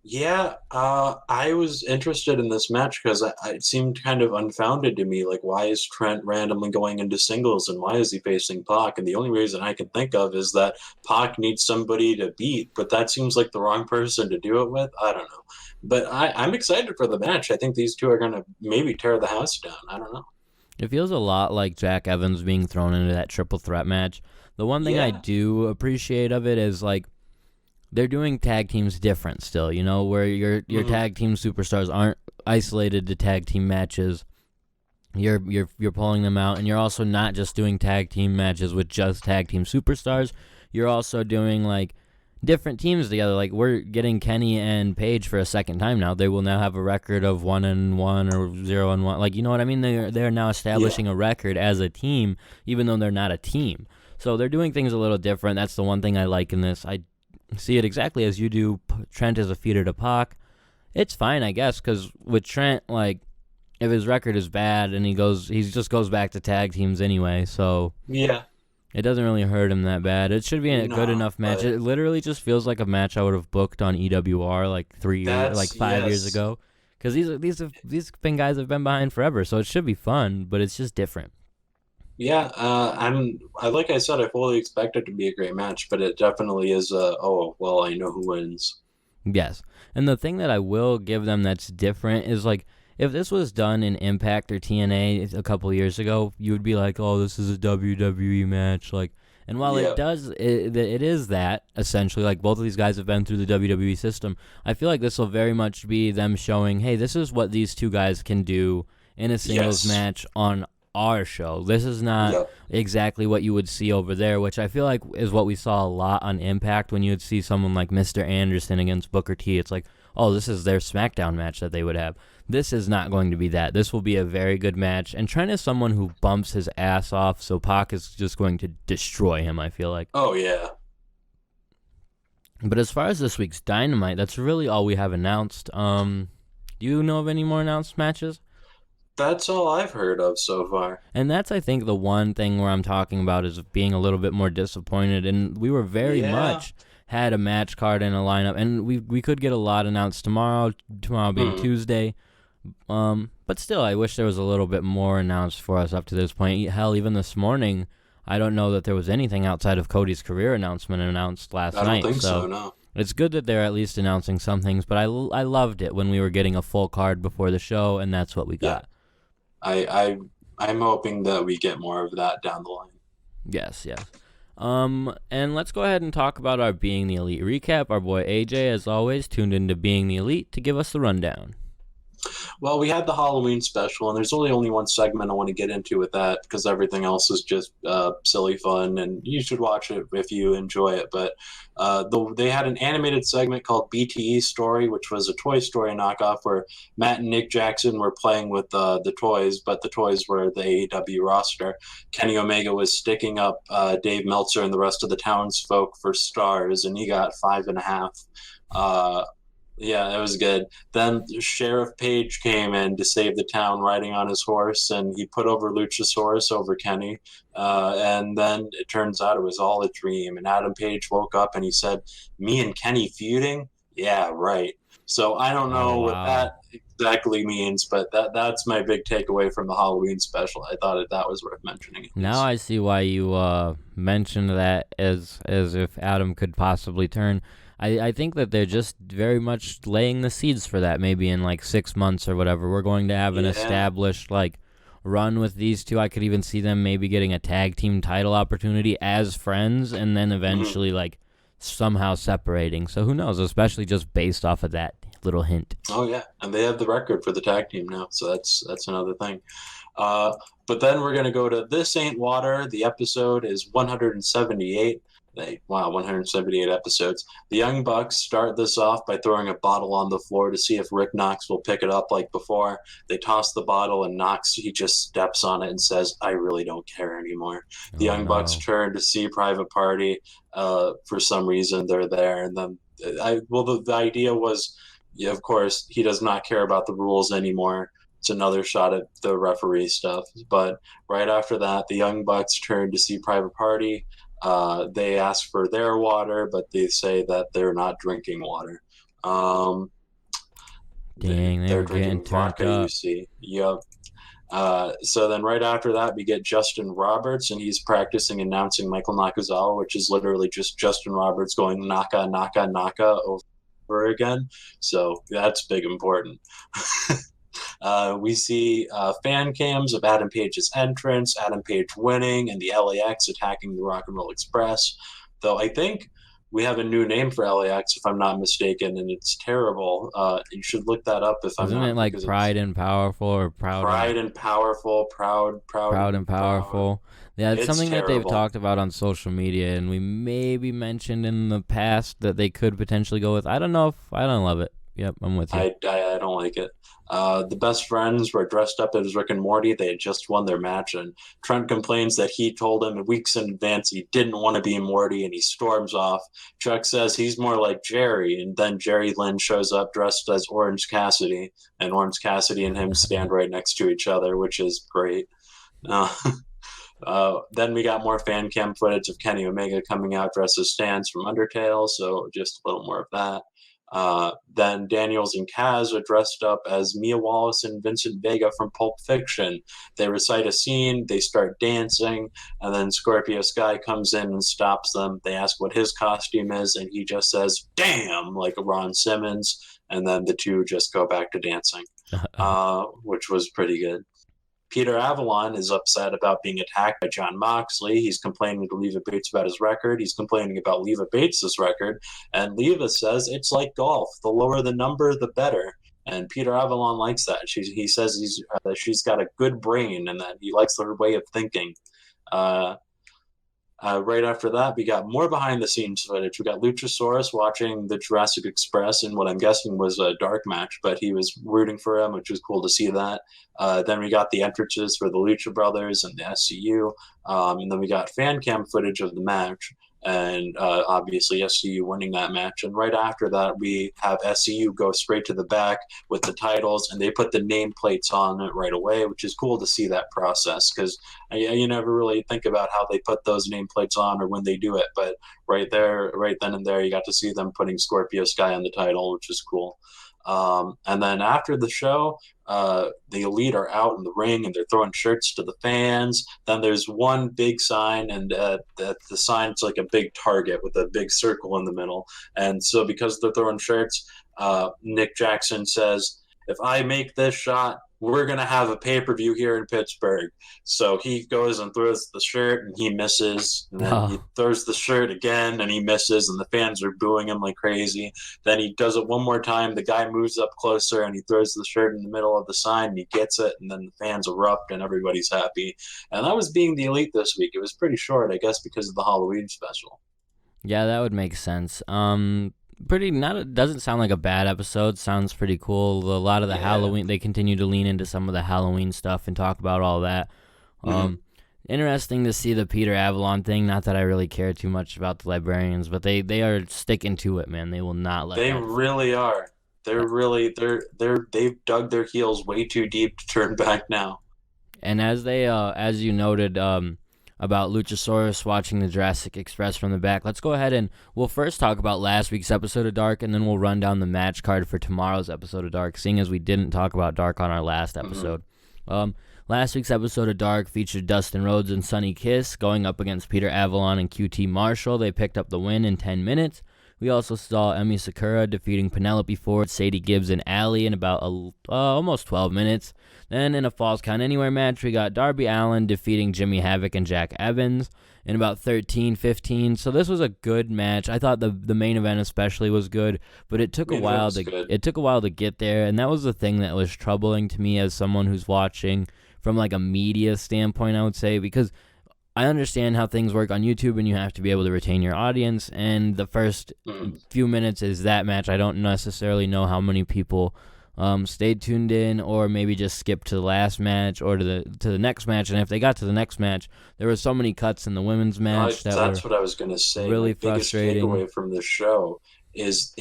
Yeah, I was interested in this match because it seemed kind of unfounded to me. Like, why is Trent randomly going into singles, and why is he facing Pac? And the only reason I can think of is that Pac needs somebody to beat, but that seems like the wrong person to do it with. I don't know. But I'm excited for the match. I think these two are going to maybe tear the house down. I don't know.
It feels a lot like Jack Evans being thrown into that triple threat match. The one thing I do appreciate of it is, like, they're doing tag teams different still, you know, where your tag team superstars aren't isolated to tag team matches. You're pulling them out, and you're also not just doing tag team matches with just tag team superstars. You're also doing, like, different teams together. Like, we're getting Kenny and Paige for a second time now. They will now have a record of 1-1 or 0-1. Like, you know what I mean? They're now establishing a record as a team, even though they're not a team. So they're doing things a little different. That's the one thing I like in this. I see it exactly as you do. Trent is a feeder to Pac. It's fine, I guess, because with Trent, like, if his record is bad and he just goes back to tag teams anyway, so
Yeah.
it doesn't really hurt him that bad. It should be a good enough match.
but-
It literally just feels like a match I would have booked on EWR like 5 years
Yes.
ago, because these guys have been behind forever, so it should be fun, but it's just different.
Yeah, like I said, I fully expect it to be a great match, but it definitely is. Oh well, I know who wins.
Yes. And the thing that I will give them that's different is, like, if this was done in Impact or TNA a couple years ago, you would be like, oh, this is a WWE match. Like, and while
Yeah.
it is that, essentially, like, both of these guys have been through the WWE system, I feel like this will very much be them showing, hey, this is what these two guys can do in a singles
Yes.
match on our show. This is not
Yep.
exactly what you would see over there, which I feel like is what we saw a lot on Impact when you would see someone like Mr. Anderson against Booker T. It's like, oh, this is their SmackDown match that they would have. This is not going to be that. This will be a very good match. And Trent is someone who bumps his ass off, so Pac is just going to destroy him, I feel like.
Oh yeah.
But as far as this week's Dynamite, that's really all we have announced. Do you know of any more announced matches?
That's all I've heard of so far.
And that's, I think, the one thing where I'm talking about is being a little bit more disappointed. And we were very much had a match card and a lineup. And we could get a lot announced tomorrow being Tuesday. But still, I wish there was a little bit more announced for us up to this point. Hell, even this morning, I don't know that there was anything outside of Cody's career announcement announced last night.
I don't think so, no.
It's good that they're at least announcing some things, but I loved it when we were getting a full card before the show, and that's what we got.
I'm hoping that we get more of that down the line.
Yes. And let's go ahead and talk about our Being the Elite recap. Our boy AJ, as always, tuned into Being the Elite to give us the rundown.
Well, we had the Halloween special, and there's only one segment I want to get into with that because everything else is just silly fun, and you should watch it if you enjoy it. But they had an animated segment called BTE Story, which was a Toy Story knockoff where Matt and Nick Jackson were playing with the toys, but the toys were the AEW roster. Kenny Omega was sticking up Dave Meltzer and the rest of the townsfolk for stars, and he got 5.5. Yeah, it was good. Then Sheriff Page came in to save the town riding on his horse, and he put over Luchasaurus over Kenny. And then it turns out it was all a dream. And Adam Page woke up and he said, "Me and Kenny feuding? Yeah, right." So I don't know what that exactly means, but that's my big takeaway from the Halloween special. I thought that was worth mentioning.
Now I see why you mentioned that as if Adam could possibly turn. I think that they're just very much laying the seeds for that. Maybe in like 6 months or whatever, we're going to have an established like run with these two. I could even see them maybe getting a tag team title opportunity as friends, and then eventually like somehow separating. So who knows? Especially just based off of that little hint.
Oh yeah, and they have the record for the tag team now, so that's another thing. But then we're gonna go to This Ain't Water. The episode is 178. 178 episodes. The Young Bucks start this off by throwing a bottle on the floor to see if Rick Knox will pick it up like before. They toss the bottle and Knox, he just steps on it and says, "I really don't care anymore." The Young Bucks turn to see Private Party. For some reason, they're there. And then, the idea was, of course, he does not care about the rules anymore. It's another shot at the referee stuff. But right after that, the Young Bucks turn to see Private Party. They ask for their water, but they say that they're not drinking water.
Dang, they're getting turned up.
You see. Yep. So then right after that, we get Justin Roberts, and he's practicing announcing Michael Nakazawa, which is literally just Justin Roberts going Naka, Naka, Naka over again. So that's big important. We see fan cams of Adam Page's entrance, Adam Page winning, and the LAX attacking the Rock and Roll Express. Though I think we have a new name for LAX, if I'm not mistaken, and it's terrible. You should look that up if I'm not.
Isn't it like Pride and Powerful or
Pride and Powerful, Proud
and Powerful? Yeah, it's something
terrible.
that they've talked about on social media, and we maybe mentioned in the past that they could potentially go with. I don't know if I don't love it. I'm with you.
I don't like it. The best friends were dressed up as Rick and Morty. They had just won their match, and Trent complains that he told him weeks in advance he didn't want to be Morty, and he storms off. Chuck says he's more like Jerry, and then Jerry Lynn shows up dressed as Orange Cassidy, and Orange Cassidy and him stand right next to each other, which is great. Then we got more fan cam footage of Kenny Omega coming out dressed as Stans from Undertale, so just a little more of that. Then Daniels and Kaz are dressed up as Mia Wallace and Vincent Vega from Pulp Fiction. They recite a scene, they start dancing, and then Scorpio Sky comes in and stops them. They ask what his costume is, and he just says, "Damn," like Ron Simmons, and then the two just go back to dancing, which was pretty good. Peter Avalon is upset about being attacked by Jon Moxley. He's complaining to Leva Bates about his record. He's complaining about Leva Bates' record. And Leva says it's like golf. The lower the number, the better. And Peter Avalon likes that. He says she's got a good brain and that he likes her way of thinking. Right after that, we got more behind-the-scenes footage. We got Luchasaurus watching the Jurassic Express in what I'm guessing was a dark match, but he was rooting for him, which was cool to see that. Then we got the entrances for the Lucha Brothers and the SCU, and then we got fan cam footage of the match, and obviously SCU winning that match. And right after that, we have SCU go straight to the back with the titles, and they put the nameplates on it right away, which is cool to see that process, because you never really think about how they put those nameplates on or when they do it, but right there, right then and there, you got to see them putting Scorpio Sky on the title, which is cool. And then after the show, the Elite are out in the ring and they're throwing shirts to the fans. Then there's one big sign, and the sign's like a big target with a big circle in the middle. And so because they're throwing shirts, Nick Jackson says, "If I make this shot, we're going to have a pay-per-view here in Pittsburgh." So he goes and throws the shirt, and he misses. And then he throws the shirt again, and he misses, and the fans are booing him like crazy. Then he does it one more time. The guy moves up closer, and he throws the shirt in the middle of the sign, and he gets it, and then the fans erupt, and everybody's happy. And that was being the Elite this week. It was pretty short, I guess, because of the Halloween special.
Yeah, that would make sense. Doesn't sound like a bad episode. Sounds pretty cool. A lot of the Halloween, they continue to lean into some of the Halloween stuff and talk about all that. Interesting to see the Peter Avalon thing. Not that I really care too much about the Librarians, but they are sticking to it, man. They will not let.
They really are. They've dug their heels way too deep to turn back now.
And as you noted, about Luchasaurus watching the Jurassic Express from the back, let's go ahead and we'll first talk about last week's episode of Dark, and then we'll run down the match card for tomorrow's episode of Dark, seeing as we didn't talk about Dark on our last episode. Last week's episode of Dark featured Dustin Rhodes and Sonny Kiss going up against Peter Avalon and QT Marshall. They picked up the win in 10 minutes. We also saw Emi Sakura defeating Penelope Ford, Sadie Gibbs, and Allie in about almost 12 minutes. Then in a Falls Count Anywhere match, we got Darby Allin defeating Jimmy Havoc and Jack Evans in about 13-15. So this was a good match. I thought the main event especially was good, but it took a while to get there, and that was the thing that was troubling to me as someone who's watching from like a media standpoint, I would say, because I understand how things work on YouTube and you have to be able to retain your audience, and the first few minutes is that match. I don't necessarily know how many people stayed tuned in or maybe just skipped to the last match or to the next match, and if they got to the next match, there were so many cuts in the women's match
that's what I was going to say.
Really
frustrating.
Biggest
takeaway from the show is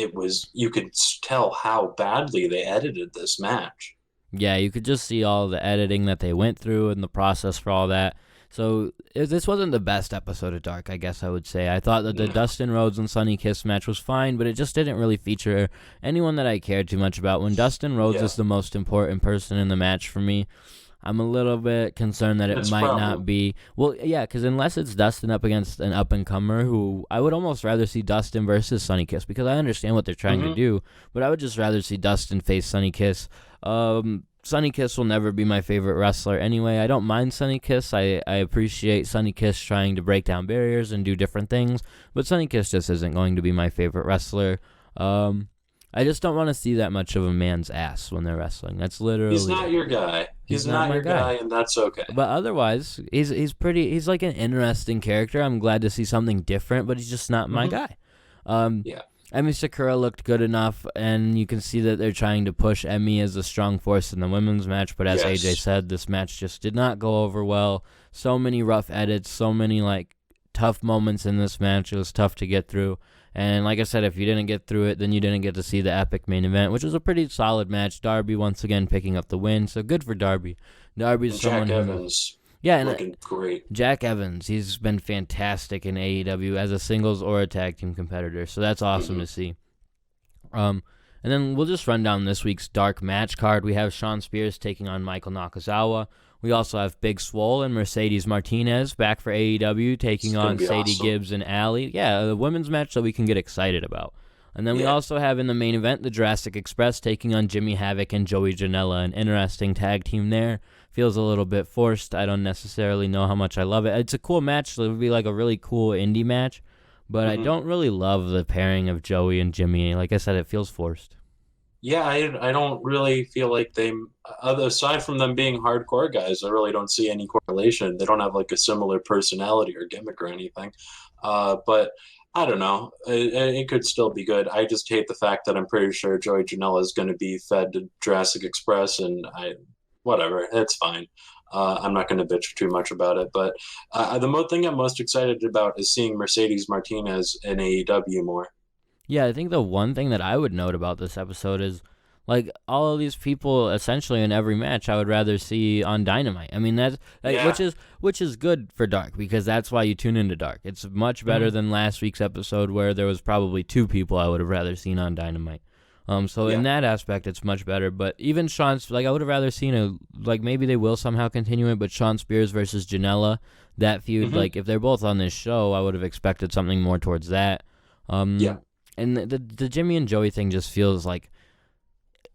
you could tell how badly they edited this match.
Yeah, you could just see all the editing that they went through and the process for all that. So this wasn't the best episode of Dark, I guess I would say. I thought that the Dustin Rhodes and Sonny Kiss match was fine, but it just didn't really feature anyone that I cared too much about. When Dustin Rhodes is the most important person in the match for me, I'm a little bit concerned that it might not be. Well, yeah, because unless it's Dustin up against an up-and-comer, who I would almost rather see Dustin versus Sonny Kiss, because I understand what they're trying to do, but I would just rather see Dustin face Sonny Kiss. Sonny Kiss will never be my favorite wrestler anyway. I don't mind Sonny Kiss. I appreciate Sonny Kiss trying to break down barriers and do different things, but Sonny Kiss just isn't going to be my favorite wrestler. I just don't want to see that much of a man's ass when they're wrestling. That's literally...
He's not your guy. He's not your guy, and that's okay.
But otherwise, he's like an interesting character. I'm glad to see something different, but he's just not my guy. Emi Sakura looked good enough, and you can see that they're trying to push Emi as a strong force in the women's match. But as AJ said, this match just did not go over well. So many rough edits, so many tough moments in this match. It was tough to get through. And like I said, if you didn't get through it, then you didn't get to see the epic main event, which was a pretty solid match. Darby once again picking up the win, so good for Darby. Darby's someone
Jack Evans.
Yeah, and
looking great.
Jack Evans, he's been fantastic in AEW as a singles or a tag team competitor, so that's awesome to see. And then we'll just run down this week's Dark match card. We have Shawn Spears taking on Michael Nakazawa. We also have Big Swole and Mercedes Martinez back for AEW taking on Sadie Gibbs and Allie. Yeah, the women's match that we can get excited about. And then we also have in the main event the Jurassic Express taking on Jimmy Havoc and Joey Janela. An interesting tag team there. Feels a little bit forced. I don't necessarily know how much I love it. It's a cool match. So it would be like a really cool indie match. But I don't really love the pairing of Joey and Jimmy. Like I said, it feels forced.
Yeah, I don't really feel like aside from them being hardcore guys, I really don't see any correlation. They don't have like a similar personality or gimmick or anything. But I don't know. It could still be good. I just hate the fact that I'm pretty sure Joey Janela is going to be fed to Jurassic Express, and whatever, it's fine. I'm not going to bitch too much about it, but the thing I'm most excited about is seeing Mercedes Martinez in AEW more.
Yeah, I think the one thing that I would note about this episode is, like, all of these people essentially in every match I would rather see on Dynamite. I mean, that's which is good for Dark, because that's why you tune into Dark. It's much better than last week's episode where there was probably 2 people I would have rather seen on Dynamite. In that aspect, it's much better. But even Sean's, I would have rather seen maybe they will somehow continue it, but Shawn Spears versus Janela, that feud, if they're both on this show, I would have expected something more towards that. And the Jimmy and Joey thing just feels like,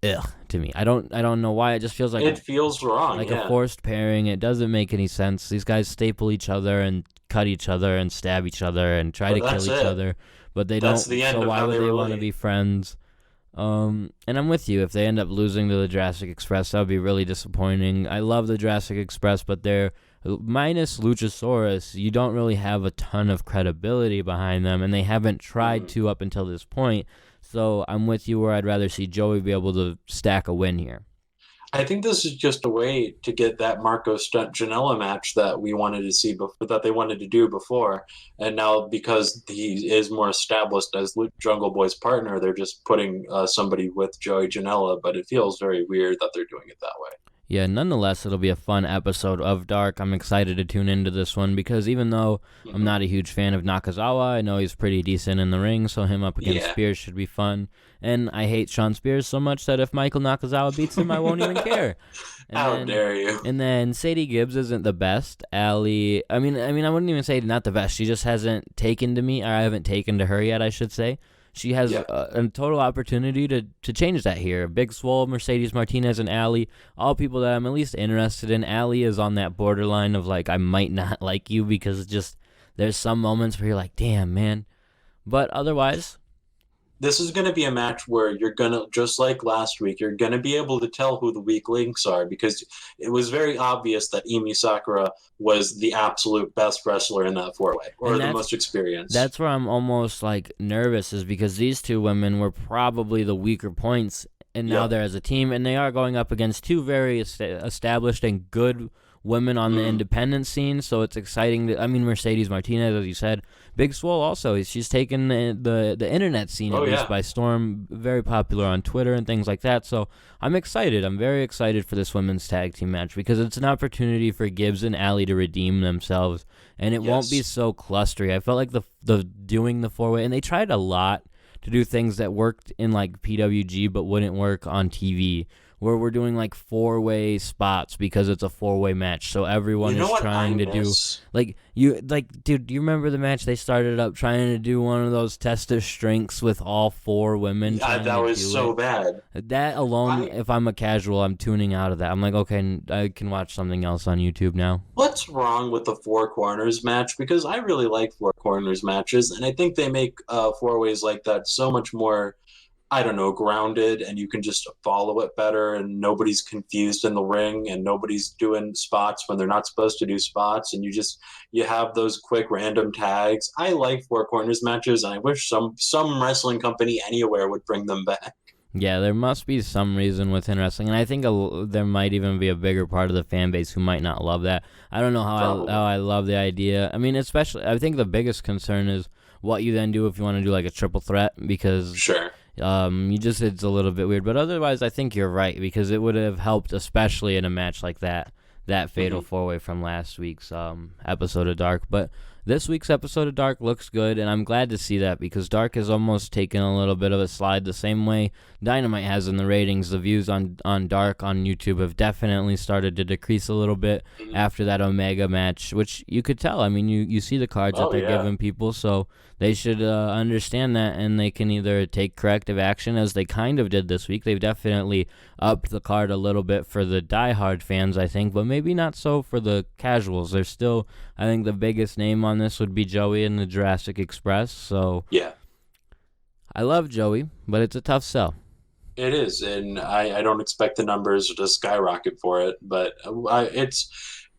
ugh, to me. I don't know why. It just feels like
it feels wrong,
a forced pairing. It doesn't make any sense. These guys staple each other and cut each other and stab each other and try to kill each other, but they don't. So why would they want to be friends? And I'm with you. If they end up losing to the Jurassic Express, that would be really disappointing. I love the Jurassic Express, but they're minus Luchasaurus. You don't really have a ton of credibility behind them, and they haven't tried to up until this point. So I'm with you where I'd rather see Joey be able to stack a win here.
I think this is just a way to get that Marco Stunt Janela match that we wanted to see before, that they wanted to do before, and now because he is more established as Jungle Boy's partner, they're just putting somebody with Joey Janela. But it feels very weird that they're doing it that way.
Yeah, nonetheless, it'll be a fun episode of Dark. I'm excited to tune into this one because even though I'm not a huge fan of Nakazawa, I know he's pretty decent in the ring, so him up against Spears should be fun. And I hate Shawn Spears so much that if Michael Nakazawa beats him, I won't even care.
How dare you?
And then Sadie Gibbs isn't the best. Allie, I mean, I wouldn't even say not the best. She just hasn't taken to me, or I haven't taken to her yet, I should say. She has a total opportunity to change that here. Big Swole, Mercedes Martinez, and Allie, all people that I'm at least interested in. Allie is on that borderline of I might not like you because just there's some moments where you're like, damn, man. But otherwise,
this is going to be a match where you're going to, just like last week, you're going to be able to tell who the weak links are, because it was very obvious that Emi Sakura was the absolute best wrestler in that 4-way, or the most experienced.
That's where I'm almost nervous, is because these 2 women were probably the weaker points, and now they're as a team, and they are going up against 2 very established and good women on the independent scene, so it's exciting. Mercedes Martinez, as you said. Big Swole also, she's taken the internet scene at least by storm, very popular on Twitter and things like that, so I'm excited. I'm very excited for this women's tag team match because it's an opportunity for Gibbs and Allie to redeem themselves, and it won't be so clustery. I felt like the doing the 4-way, and they tried a lot to do things that worked in PWG but wouldn't work on TV, where we're doing 4-way spots because it's a 4-way match, so everyone is trying to do dude, you remember the match they started up trying to do one of those test of strengths with all 4 women?
Yeah, that was so bad.
That alone, if I'm a casual, I'm tuning out of that. I'm okay, I can watch something else on YouTube now.
What's wrong with the 4 corners match? Because I really like 4 corners matches, and I think they make 4-ways like that so much more I don't know, grounded, and you can just follow it better, and nobody's confused in the ring, and nobody's doing spots when they're not supposed to do spots, and you have those quick random tags. I like Four Corners matches, and I wish some wrestling company anywhere would bring them back.
Yeah, there must be some reason within wrestling, and I think there might even be a bigger part of the fan base who might not love that. I don't know how I love the idea. I mean, especially, I think the biggest concern is what you then do if you want to do like a triple threat, because
Sure.
it's a little bit weird, but otherwise I think you're right, because it would have helped, especially in a match like that fatal four-way from last week's episode of Dark. But this week's episode of Dark looks good, and I'm glad to see that, because Dark has almost taken a little bit of a slide the same way Dynamite has in the ratings. The views on Dark on YouTube have definitely started to decrease a little bit after that Omega match, which you could tell. I mean, you see the cards that they're giving people, so they should understand that, and they can either take corrective action, as they kind of did this week. They've definitely upped the card a little bit for the diehard fans, I think, but maybe not so for the casuals. There's still, I think, the biggest name on this would be Joey and the Jurassic Express. So
yeah,
I love Joey, but it's a tough sell.
It is, and I don't expect the numbers to skyrocket for it, but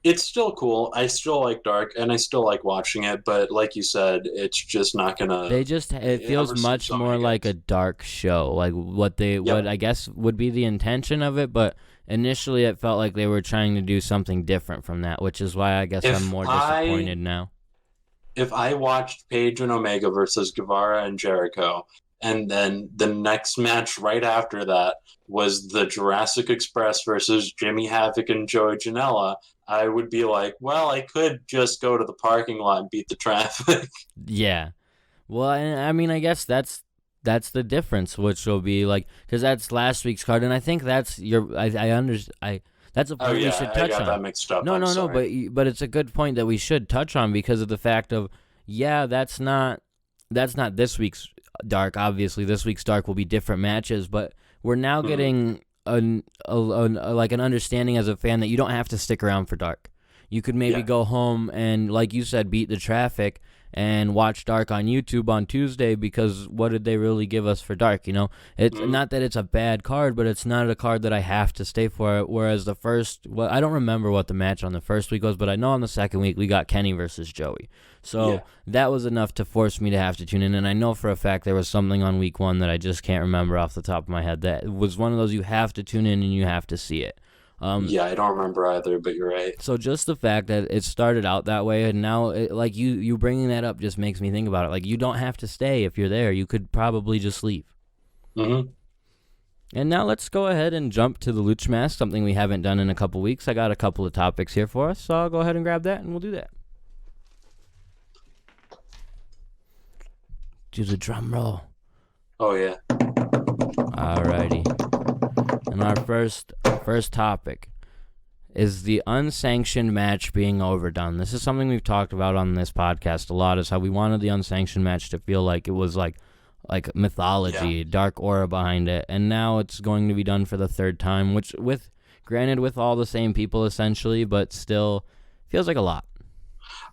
it's still cool. I still like Dark, and I still like watching it, but like you said, it's just not gonna.
It feels much more like a Dark show, like what I guess would be the intention of it, but initially it felt like they were trying to do something different from that, which is why I guess I'm more disappointed now.
If I watched Page and Omega versus Guevara and Jericho, and then the next match right after that was the Jurassic Express versus Jimmy Havoc and Joey Janela, I would be like, well, I could just go to the parking lot and beat the traffic.
Yeah. Well, I mean, I guess that's the difference, which will be like, because that's last week's card, and I think that's that's a point we should touch on.
That mixed up.
No, but it's a good point that we should touch on, because of the fact of, that's not this week's Dark. Obviously, this week's Dark will be different matches, but we're now getting an understanding as a fan that you don't have to stick around for Dark. You could maybe go home and, like you said, beat the traffic and watch Dark on YouTube on Tuesday, because what did they really give us for Dark? It's not that it's a bad card, but it's not a card that I have to stay for. Whereas I don't remember what the match on the first week was, but I know on the second week we got Kenny versus Joey. So that was enough to force me to have to tune in, and I know for a fact there was something on week one that I just can't remember off the top of my head that was one of those you have to tune in and you have to see it.
I don't remember either, but you're right.
So just the fact that it started out that way, and now you bringing that up just makes me think about it. Like, you don't have to stay if you're there. You could probably just leave.
Mm-hmm.
And now let's go ahead and jump to the Lucha Mask, something we haven't done in a couple weeks. I got a couple of topics here for us, so I'll go ahead and grab that, and we'll do that. Do the drum roll.
Oh, yeah.
Alrighty. And our first topic is the unsanctioned match being overdone. This is something we've talked about on this podcast a lot, is how we wanted the unsanctioned match to feel like it was like mythology, dark aura behind it. And now it's going to be done for the third time, which with all the same people essentially, but still feels like a lot.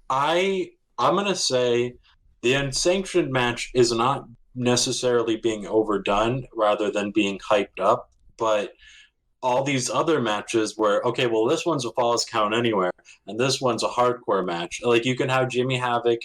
I'm going to say the unsanctioned match is not necessarily being overdone rather than being hyped up, but all these other matches where, okay, well, this one's a Falls Count Anywhere, and this one's a hardcore match. Like, you can have Jimmy Havoc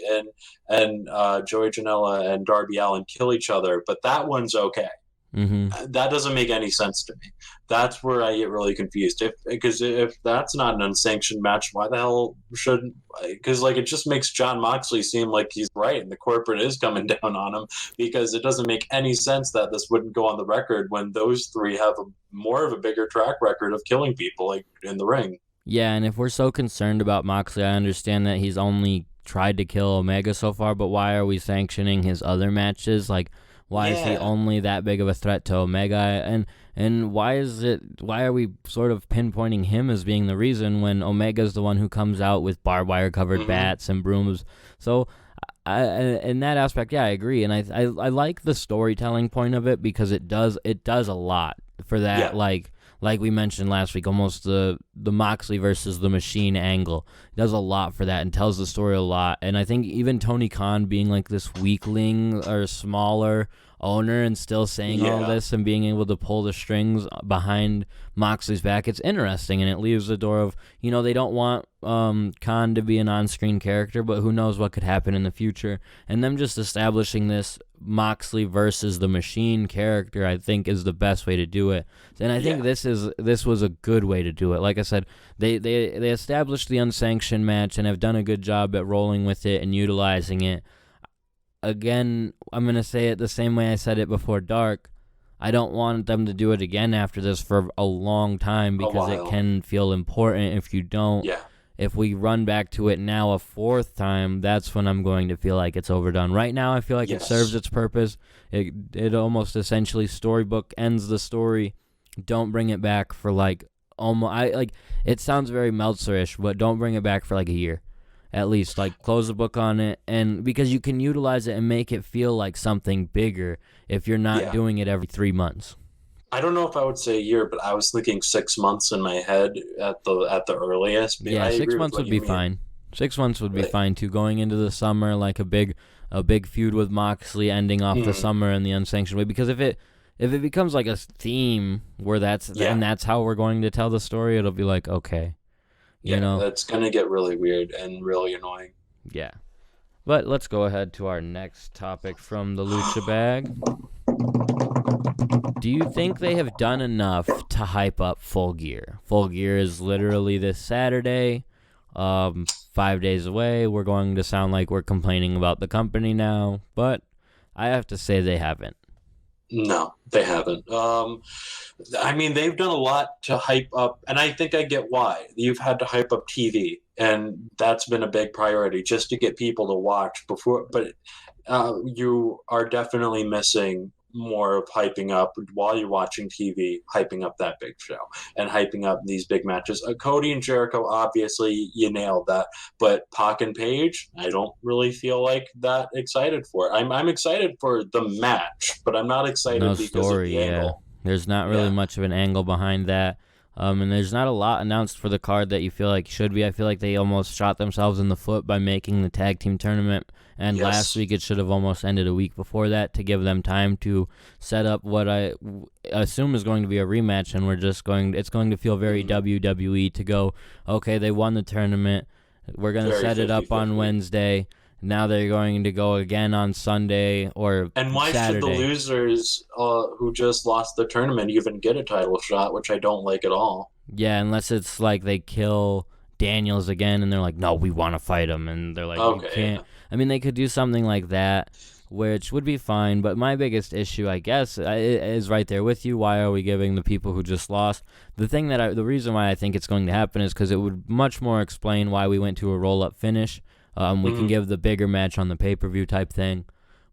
and Joey Janela and Darby Allin kill each other, but that one's okay.
Mm-hmm.
That doesn't make any sense to me. That's where I get really confused. Because if that's not an unsanctioned match, why the hell shouldn't? Because it just makes Jon Moxley seem like he's right, and the corporate is coming down on him. Because it doesn't make any sense that this wouldn't go on the record when those three have more of a bigger track record of killing people in the ring.
Yeah, and if we're so concerned about Moxley, I understand that he's only tried to kill Omega so far, but why are we sanctioning his other matches? Why is he only that big of a threat to Omega? And why are we sort of pinpointing him as being the reason when Omega's the one who comes out with barbed wire covered bats and brooms? So in that aspect, I agree. And I like the storytelling point of it, because it does a lot for that. Yeah. Like we mentioned last week, almost the Moxley versus the Machine angle does a lot for that and tells the story a lot. And I think even Tony Khan being like this weakling or smaller owner and still saying all this and being able to pull the strings behind Moxley's back, it's interesting, and it leaves the door of, they don't want Khan to be an on-screen character, but who knows what could happen in the future. And them just establishing this Moxley versus the Machine character, I think, is the best way to do it. And I think this was a good way to do it. Like I said, they established the unsanctioned match and have done a good job at rolling with it and utilizing it. Again, I'm going to say it the same way I said it before Dark. I don't want them to do it again after this for a long time because it can feel important if you don't. Yeah. If we run back to it now a fourth time, that's when I'm going to feel like it's overdone. Right now, I feel like it serves its purpose. It almost essentially storybook ends the story. Don't bring it back for it sounds very Meltzer-ish, but don't bring it back for like a year. At least, close the book on it, and because you can utilize it and make it feel like something bigger if you're not doing it every 3 months.
I don't know if I would say a year, but I was thinking 6 months in my head at the earliest.
Yeah, 6 months would be fine. 6 months would be fine too. Going into the summer, like a big feud with Moxley, ending off the summer in the unsanctioned way. Because if it becomes like a theme where and that's how we're going to tell the story, it'll be like, okay.
That's going to get really weird and really annoying.
Yeah. But let's go ahead to our next topic from the Lucha Bag. Do you think they have done enough to hype up Full Gear? Full Gear is literally this Saturday, 5 days away. We're going to sound like we're complaining about the company now, but I have to say they haven't.
No, they haven't. They've done a lot to hype up, and I think I get why. You've had to hype up TV, and that's been a big priority just to get people to watch before. But you are definitely missing more of hyping up while you're watching TV, hyping up that big show and hyping up these big matches. Cody and Jericho, obviously, you nailed that. But Pac and Paige, I don't really feel like that excited for. I'm excited for the match, but I'm not excited because of the angle.
There's not really much of an angle behind that. And there's not a lot announced for the card that you feel like should be. I feel like they almost shot themselves in the foot by making the tag team tournament. And last week it should have almost ended a week before that to give them time to set up what I assume is going to be a rematch. And it's going to feel very WWE to go, okay, they won the tournament. We're going to set it up on Wednesday. Now they're going to go again on Sunday or
And why
Saturday.
should the losers who just lost the tournament even get a title shot, which I don't like at all?
Yeah, unless it's like they kill Daniels again and they're like, no, we want to fight him. And they're like, we can't. Yeah. I mean, they could do something like that, which would be fine. But my biggest issue, I guess, is right there with you. Why are we giving the people who just lost? The reason why I think it's going to happen is because it would much more explain why we went to a roll-up finish. We can give the bigger match on the pay-per-view type thing.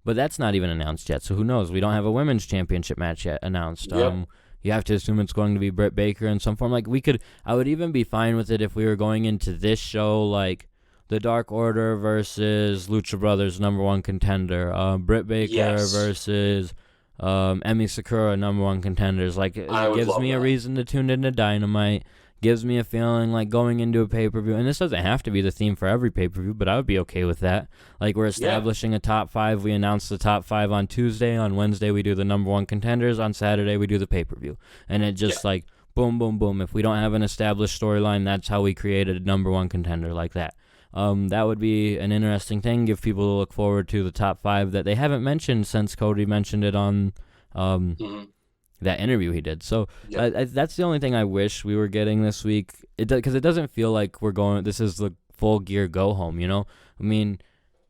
But that's not even announced yet, so who knows? We don't have a women's championship match yet announced. Yep. You have to assume it's going to be Britt Baker in some form. I would even be fine with it if we were going into this show like the Dark Order versus Lucha Brothers #1 contender, Britt Baker versus Emi Sakura #1 contenders. It gives me a reason to tune into Dynamite. Gives me a feeling like going into a pay-per-view, and this doesn't have to be the theme for every pay-per-view, but I would be okay with that. We're establishing a top 5. We announce the top 5 on Tuesday. On Wednesday, we do the #1 contenders. On Saturday, we do the pay-per-view. And it just boom, boom, boom. If we don't have an established storyline, that's how we create a #1 contender like that. That would be an interesting thing. Give people to look forward to the top 5 that they haven't mentioned since Cody mentioned it on that interview he did. So that's the only thing I wish we were getting this week. Because it doesn't feel like this is the Full Gear go home, I mean,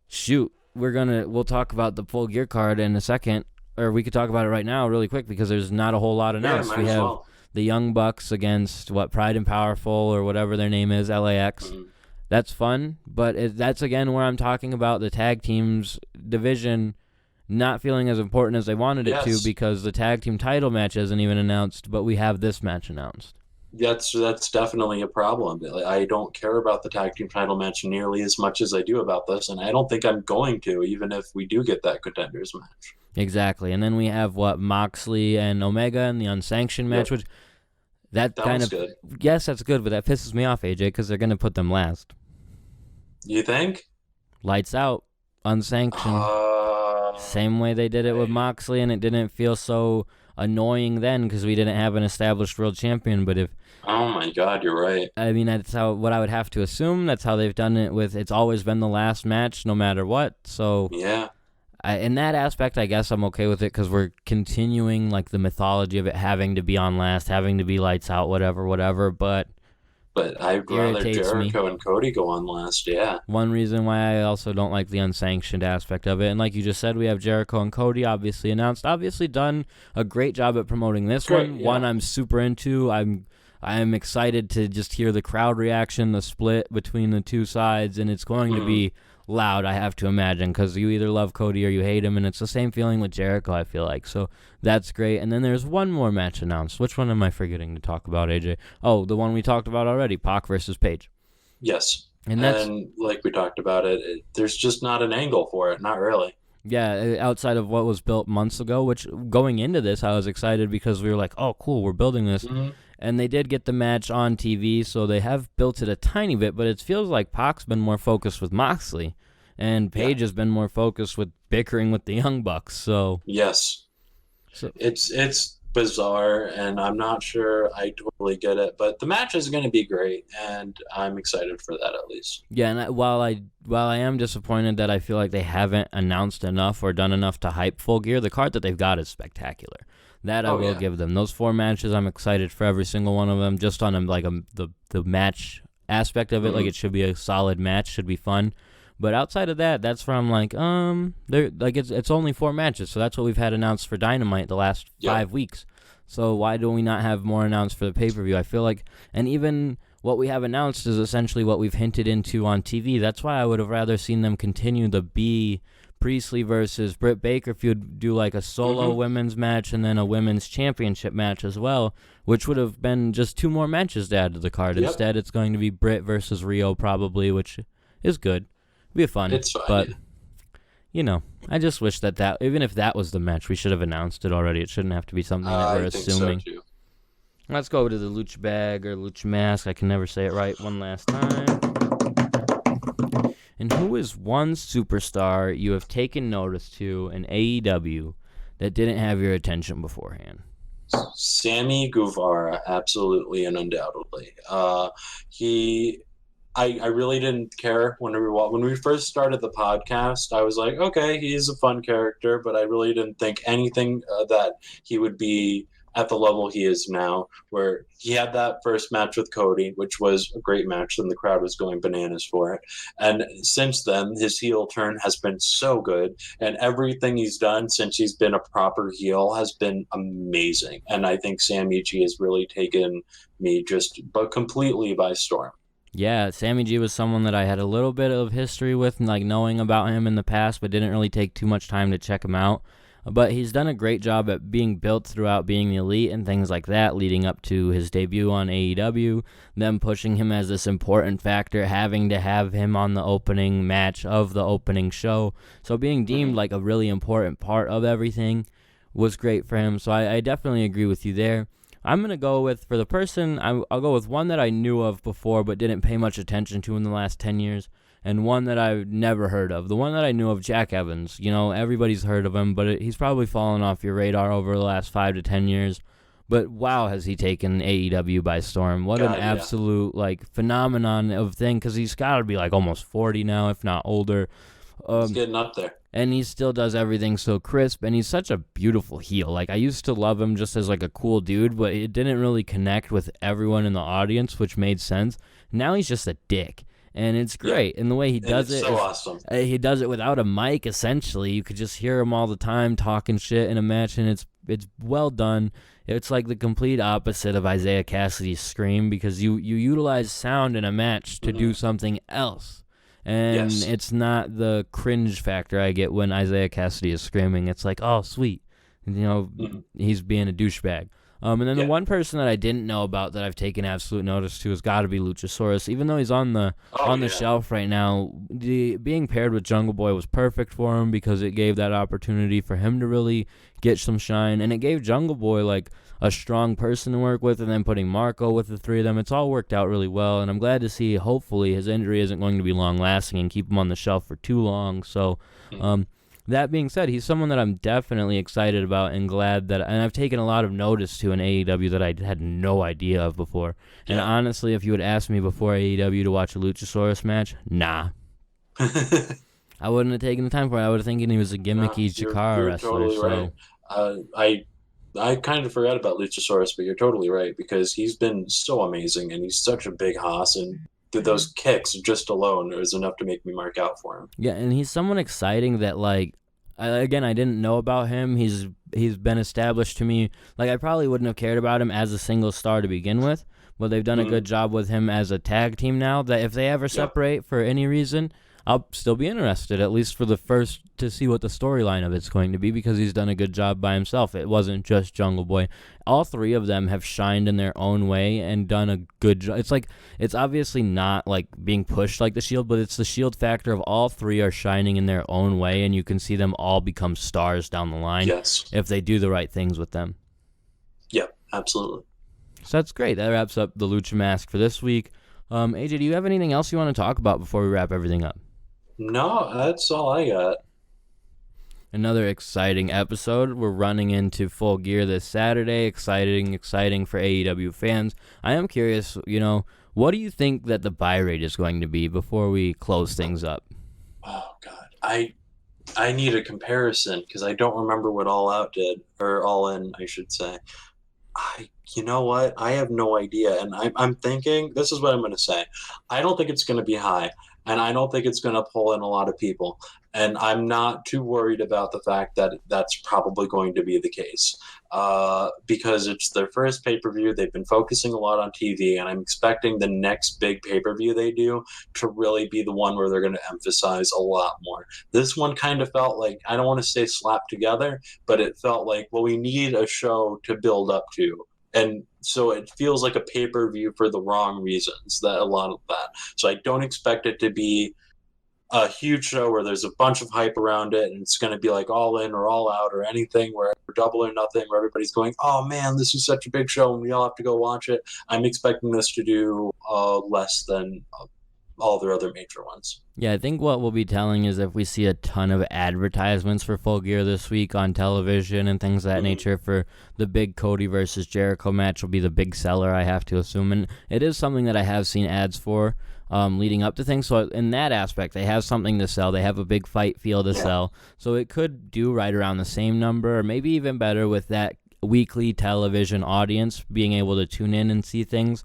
shoot, we'll talk about the Full Gear card in a second, or we could talk about it right now really quick because there's not a whole lot announced. We have the Young Bucks against Pride and Powerful or whatever their name is, LAX. That's fun, but that's again where I'm talking about the tag teams division not feeling as important as they wanted it to because the tag team title match isn't even announced, but we have this match announced.
That's definitely a problem. I don't care about the tag team title match nearly as much as I do about this, and I don't think I'm going to, even if we do get that contenders match.
Exactly, and then we have Moxley and Omega in the unsanctioned match, which that kind of
good.
Yes, that's good, but that pisses me off, AJ, because they're going to put them last.
You think?
Lights out, unsanctioned. Same way they did it with Moxley, and it didn't feel so annoying then because we didn't have an established world champion. But if
Oh my God, you're right.
I mean, that's what I would have to assume. That's how they've done it with. It's always been the last match, no matter what. So
Yeah.
in that aspect, I guess I'm okay with it because we're continuing like the mythology of it having to be on last, having to be lights out, whatever. But
I'd rather
irritates me.
Jericho and Cody go on last. Yeah.
One reason why I also don't like the unsanctioned aspect of it, and like you just said, we have Jericho and Cody obviously announced, obviously done a great job at promoting this
Great,
one.
yeah.
One I'm super into. I'm excited to just hear the crowd reaction, the split between the two sides, and it's going to be loud, I have to imagine, because you either love Cody or you hate him, and it's the same feeling with Jericho, I feel like. So that's great. And then there's one more match announced. Which one am I forgetting to talk about, AJ? Oh, the one we talked about already, Pac versus Paige.
Yes.
And that's
like we talked about there's just not an angle for it. Not really.
yeah, outside of what was built months ago, which going into this, I was excited because we were like, oh, cool, we're building this.
Mm-hmm.
And they did get the match on TV, so they have built it a tiny bit, but it feels like Pac's been more focused with Moxley, and Paige has been more focused with bickering with the Young Bucks. So
Yes.
So-
It's bizarre, and I'm not sure I totally get it, but the match is going to be great, and I'm excited for that at least.
yeah, and while I am disappointed that I feel like they haven't announced enough or done enough to hype Full Gear, the card that they've got is spectacular. That I will give them. Those 4 matches, I'm excited for every single one of them. Just on the match aspect of it, like it should be a solid match, should be fun. But outside of that, that's where I'm like, it's only 4 matches, so that's what we've had announced for Dynamite the last 5 weeks. So why do we not have more announced for the pay-per-view? I feel like, and even what we have announced is essentially what we've hinted into on TV. That's why I would have rather seen them continue the B. Priestley versus Britt Baker feud, do like a solo women's match and then a women's championship match as well, which would have been just 2 more matches to add to the card. Yep. Instead, it's going to be Britt versus Rio probably, which is good. It'll be fun.
It's fine.
But, you know, I just wish that even if that was the match, we should have announced it already. It shouldn't have to be something that we're assuming.
So too.
Let's go to the Lucha Bag or Lucha Mask. I can never say it right one last time. And who is one superstar you have taken notice to in AEW that didn't have your attention beforehand?
Sammy Guevara, absolutely and undoubtedly. I really didn't care when we first started the podcast. I was like, okay, he's a fun character, but I really didn't think anything that he would be at the level he is now, where he had that first match with Cody, which was a great match, and the crowd was going bananas for it. And since then, his heel turn has been so good, and everything he's done since he's been a proper heel has been amazing. And I think Sammy G has really taken me but completely by storm.
Yeah, Sammy G was someone that I had a little bit of history with, like knowing about him in the past, but didn't really take too much time to check him out. But he's done a great job at being built throughout being the elite and things like that, leading up to his debut on AEW, them pushing him as this important factor, having to have him on the opening match of the opening show. So being deemed like a really important part of everything was great for him. So I definitely agree with you there. I'm going to go with, for the person, I'll go with one that I knew of before but didn't pay much attention to in the last 10 years. And one that I've never heard of. The one that I knew of, Jack Evans. You know, everybody's heard of him, but he's probably fallen off your radar over the last 5 to 10 years. But wow, has he taken AEW by storm. What an absolute, phenomenon of thing, because he's got to be, almost 40 now, if not older.
He's getting up there.
And he still does everything so crisp, and he's such a beautiful heel. I used to love him just as, a cool dude, but it didn't really connect with everyone in the audience, which made sense. Now he's just a dick. And it's great. And the way he does it,
so awesome.
He does it without a mic, essentially. You could just hear him all the time talking shit in a match, and it's well done. It's like the complete opposite of Isaiah Cassidy's Scream, because you utilize sound in a match to do something else. And it's not the cringe factor I get when Isaiah Cassidy is screaming. It's like, oh, sweet. He's being a douchebag. And then the one person that I didn't know about that I've taken absolute notice to has got to be Luchasaurus. Even though he's on the shelf right now, being paired with Jungle Boy was perfect for him, because it gave that opportunity for him to really get some shine, and it gave Jungle Boy a strong person to work with, and then putting Marco with the 3 of them. It's all worked out really well, and I'm glad to see, hopefully, his injury isn't going to be long lasting and keep him on the shelf for too long. So that being said, he's someone that I'm definitely excited about and glad that, and I've taken a lot of notice to in AEW that I had no idea of before. Yeah. And honestly, if you would ask me before AEW to watch a Luchasaurus match, nah. I wouldn't have taken the time for it. I would have thinking he was a gimmicky Chikara wrestler.
Totally right. I kind of forgot about Luchasaurus, but you're totally right, because he's been so amazing, and he's such a big hoss, and those kicks just alone is enough to make me mark out for him.
Yeah, and he's someone exciting that, like, I didn't know about him. He's been established to me. Like, I probably wouldn't have cared about him as a single star to begin with, but they've done a good job with him as a tag team now, that if they ever separate for any reason, I'll still be interested, at least for the first, to see what the storyline of it's going to be, because he's done a good job by himself. It wasn't just Jungle Boy. All three of them have shined in their own way and done a good job. It's like, it's obviously not like being pushed like the Shield, but it's the Shield factor of all three are shining in their own way, and you can see them all become stars down the line if they do the right things with them.
Yep, absolutely.
So that's great. That wraps up the Lucha Mask for this week. AJ, do you have anything else you want to talk about before we wrap everything up?
No, that's all I got.
Another exciting episode. We're running into Full Gear this Saturday. Exciting for AEW fans. I am curious, what do you think that the buy rate is going to be before we close things up?
Oh, God. I need a comparison, because I don't remember what All Out did, or All In, I should say. You know what? I have no idea, and I'm thinking, this is what I'm going to say. I don't think it's going to be high, and I don't think it's going to pull in a lot of people, and I'm not too worried about the fact that that's probably going to be the case, because it's their first pay-per-view. They've been focusing a lot on TV, and I'm expecting the next big pay-per-view they do to really be the one where they're going to emphasize a lot more. This one kind of felt like, I don't want to say slapped together, but it felt like, well, we need a show to build up to. And so it feels like a pay-per-view for the wrong reasons, that a lot of that. So I don't expect it to be a huge show where there's a bunch of hype around it and it's going to be like All In or All Out or anything where Double or Nothing, where everybody's going, oh man, this is such a big show and we all have to go watch it. I'm expecting this to do less than all their other major ones.
Yeah, I think what we'll be telling is if we see a ton of advertisements for Full Gear this week on television and things of that nature, for the big Cody versus Jericho match will be the big seller, I have to assume. And it is something that I have seen ads for leading up to things. So in that aspect, they have something to sell. They have a big fight feel to sell. So it could do right around the same number, or maybe even better with that weekly television audience being able to tune in and see things.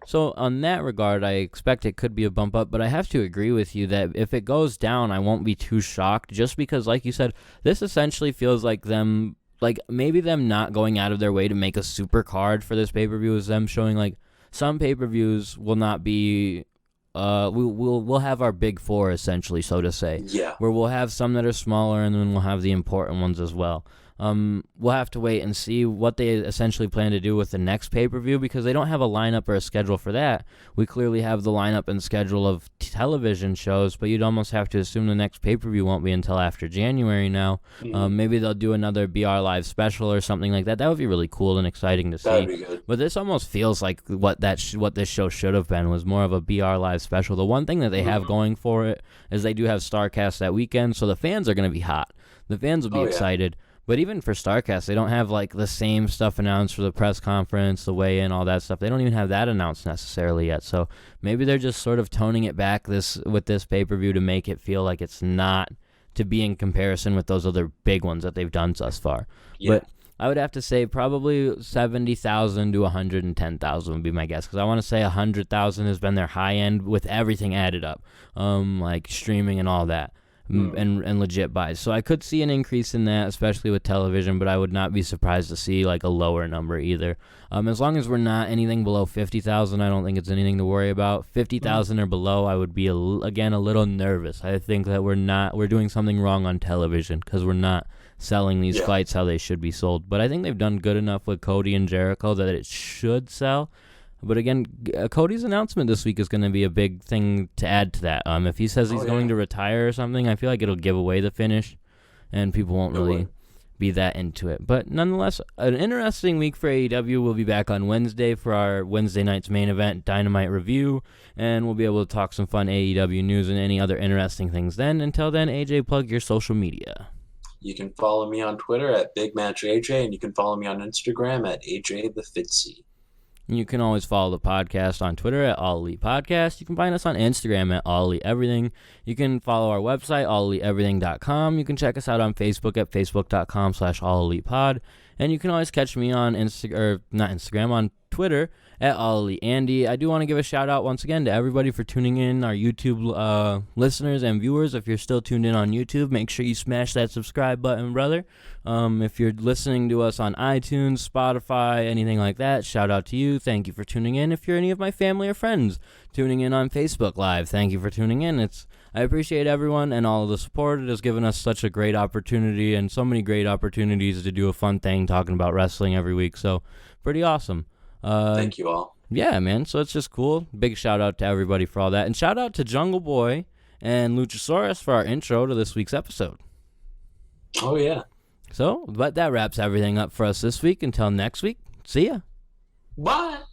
So on that regard, I expect it could be a bump up, but I have to agree with you that if it goes down, I won't be too shocked, just because, like you said, this essentially feels like them, like maybe them not going out of their way to make a super card for this pay-per-view is them showing, like, some pay-per-views will not be, we'll have our big four, essentially, so to say.
Yeah.
Where we'll have some that are smaller, and then we'll have the important ones as well. We'll have to wait and see what they essentially plan to do with the next pay-per-view, because they don't have a lineup or a schedule for that. We clearly have the lineup and schedule of television shows, but you'd almost have to assume the next pay-per-view won't be until after January now. Maybe they'll do another BR Live special or something like that. That would be really cool and exciting to see.
That'd be good.
But this almost feels like what this show should have been, was more of a BR Live special. The one thing that they have going for it is they do have StarCast that weekend, so the fans are going to be hot. The fans will be excited. But even for StarCast, they don't have like the same stuff announced for the press conference, the weigh-in, all that stuff. They don't even have that announced necessarily yet. So maybe they're just sort of toning it back with this pay-per-view to make it feel like it's not to be in comparison with those other big ones that they've done thus far. Yeah. But I would have to say probably 70,000 to 110,000 would be my guess, because I want to say 100,000 has been their high end with everything added up, like streaming and all that. And legit buys. So I could see an increase in that, especially with television, but I would not be surprised to see like a lower number either. As long as we're not anything below 50,000, I don't think it's anything to worry about. 50,000 or below, I would be again a little nervous. I think that we're doing something wrong on television, because we're not selling these fights how they should be sold. But I think they've done good enough with Cody and Jericho that it should sell. But again, Cody's announcement this week is going to be a big thing to add to that. If he says he's going to retire or something, I feel like it'll give away the finish, and people won't really be that into it. But nonetheless, an interesting week for AEW. We'll be back on Wednesday for our Wednesday night's main event, Dynamite Review, and we'll be able to talk some fun AEW news and any other interesting things then. Until then, AJ, plug your social media.
You can follow me on Twitter at BigMatchAJ, and you can follow me on Instagram at AJTheFitzy.
You can always follow the podcast on Twitter at All Elite Podcast. You can find us on Instagram at All Elite Everything. You can follow our website, alleliteeverything.com. You can check us out on Facebook at facebook.com/AllElitePod. And you can always catch me on on Twitter at All Elite Andy. I do want to give a shout out once again to everybody for tuning in, our YouTube listeners and viewers. If you're still tuned in on YouTube, make sure you smash that subscribe button, brother. If you're listening to us on iTunes, Spotify, anything like that, shout out to you. Thank you for tuning in. If you're any of my family or friends tuning in on Facebook Live, thank you for tuning in. I appreciate everyone and all of the support. It has given us such a great opportunity and so many great opportunities to do a fun thing talking about wrestling every week. So pretty awesome.
Thank you all.
Yeah, man. So it's just cool. Big shout out to everybody for all that. And shout out to Jungle Boy and Luchasaurus for our intro to this week's episode.
Oh, yeah.
So, but that wraps everything up for us this week. Until next week, see ya.
Bye.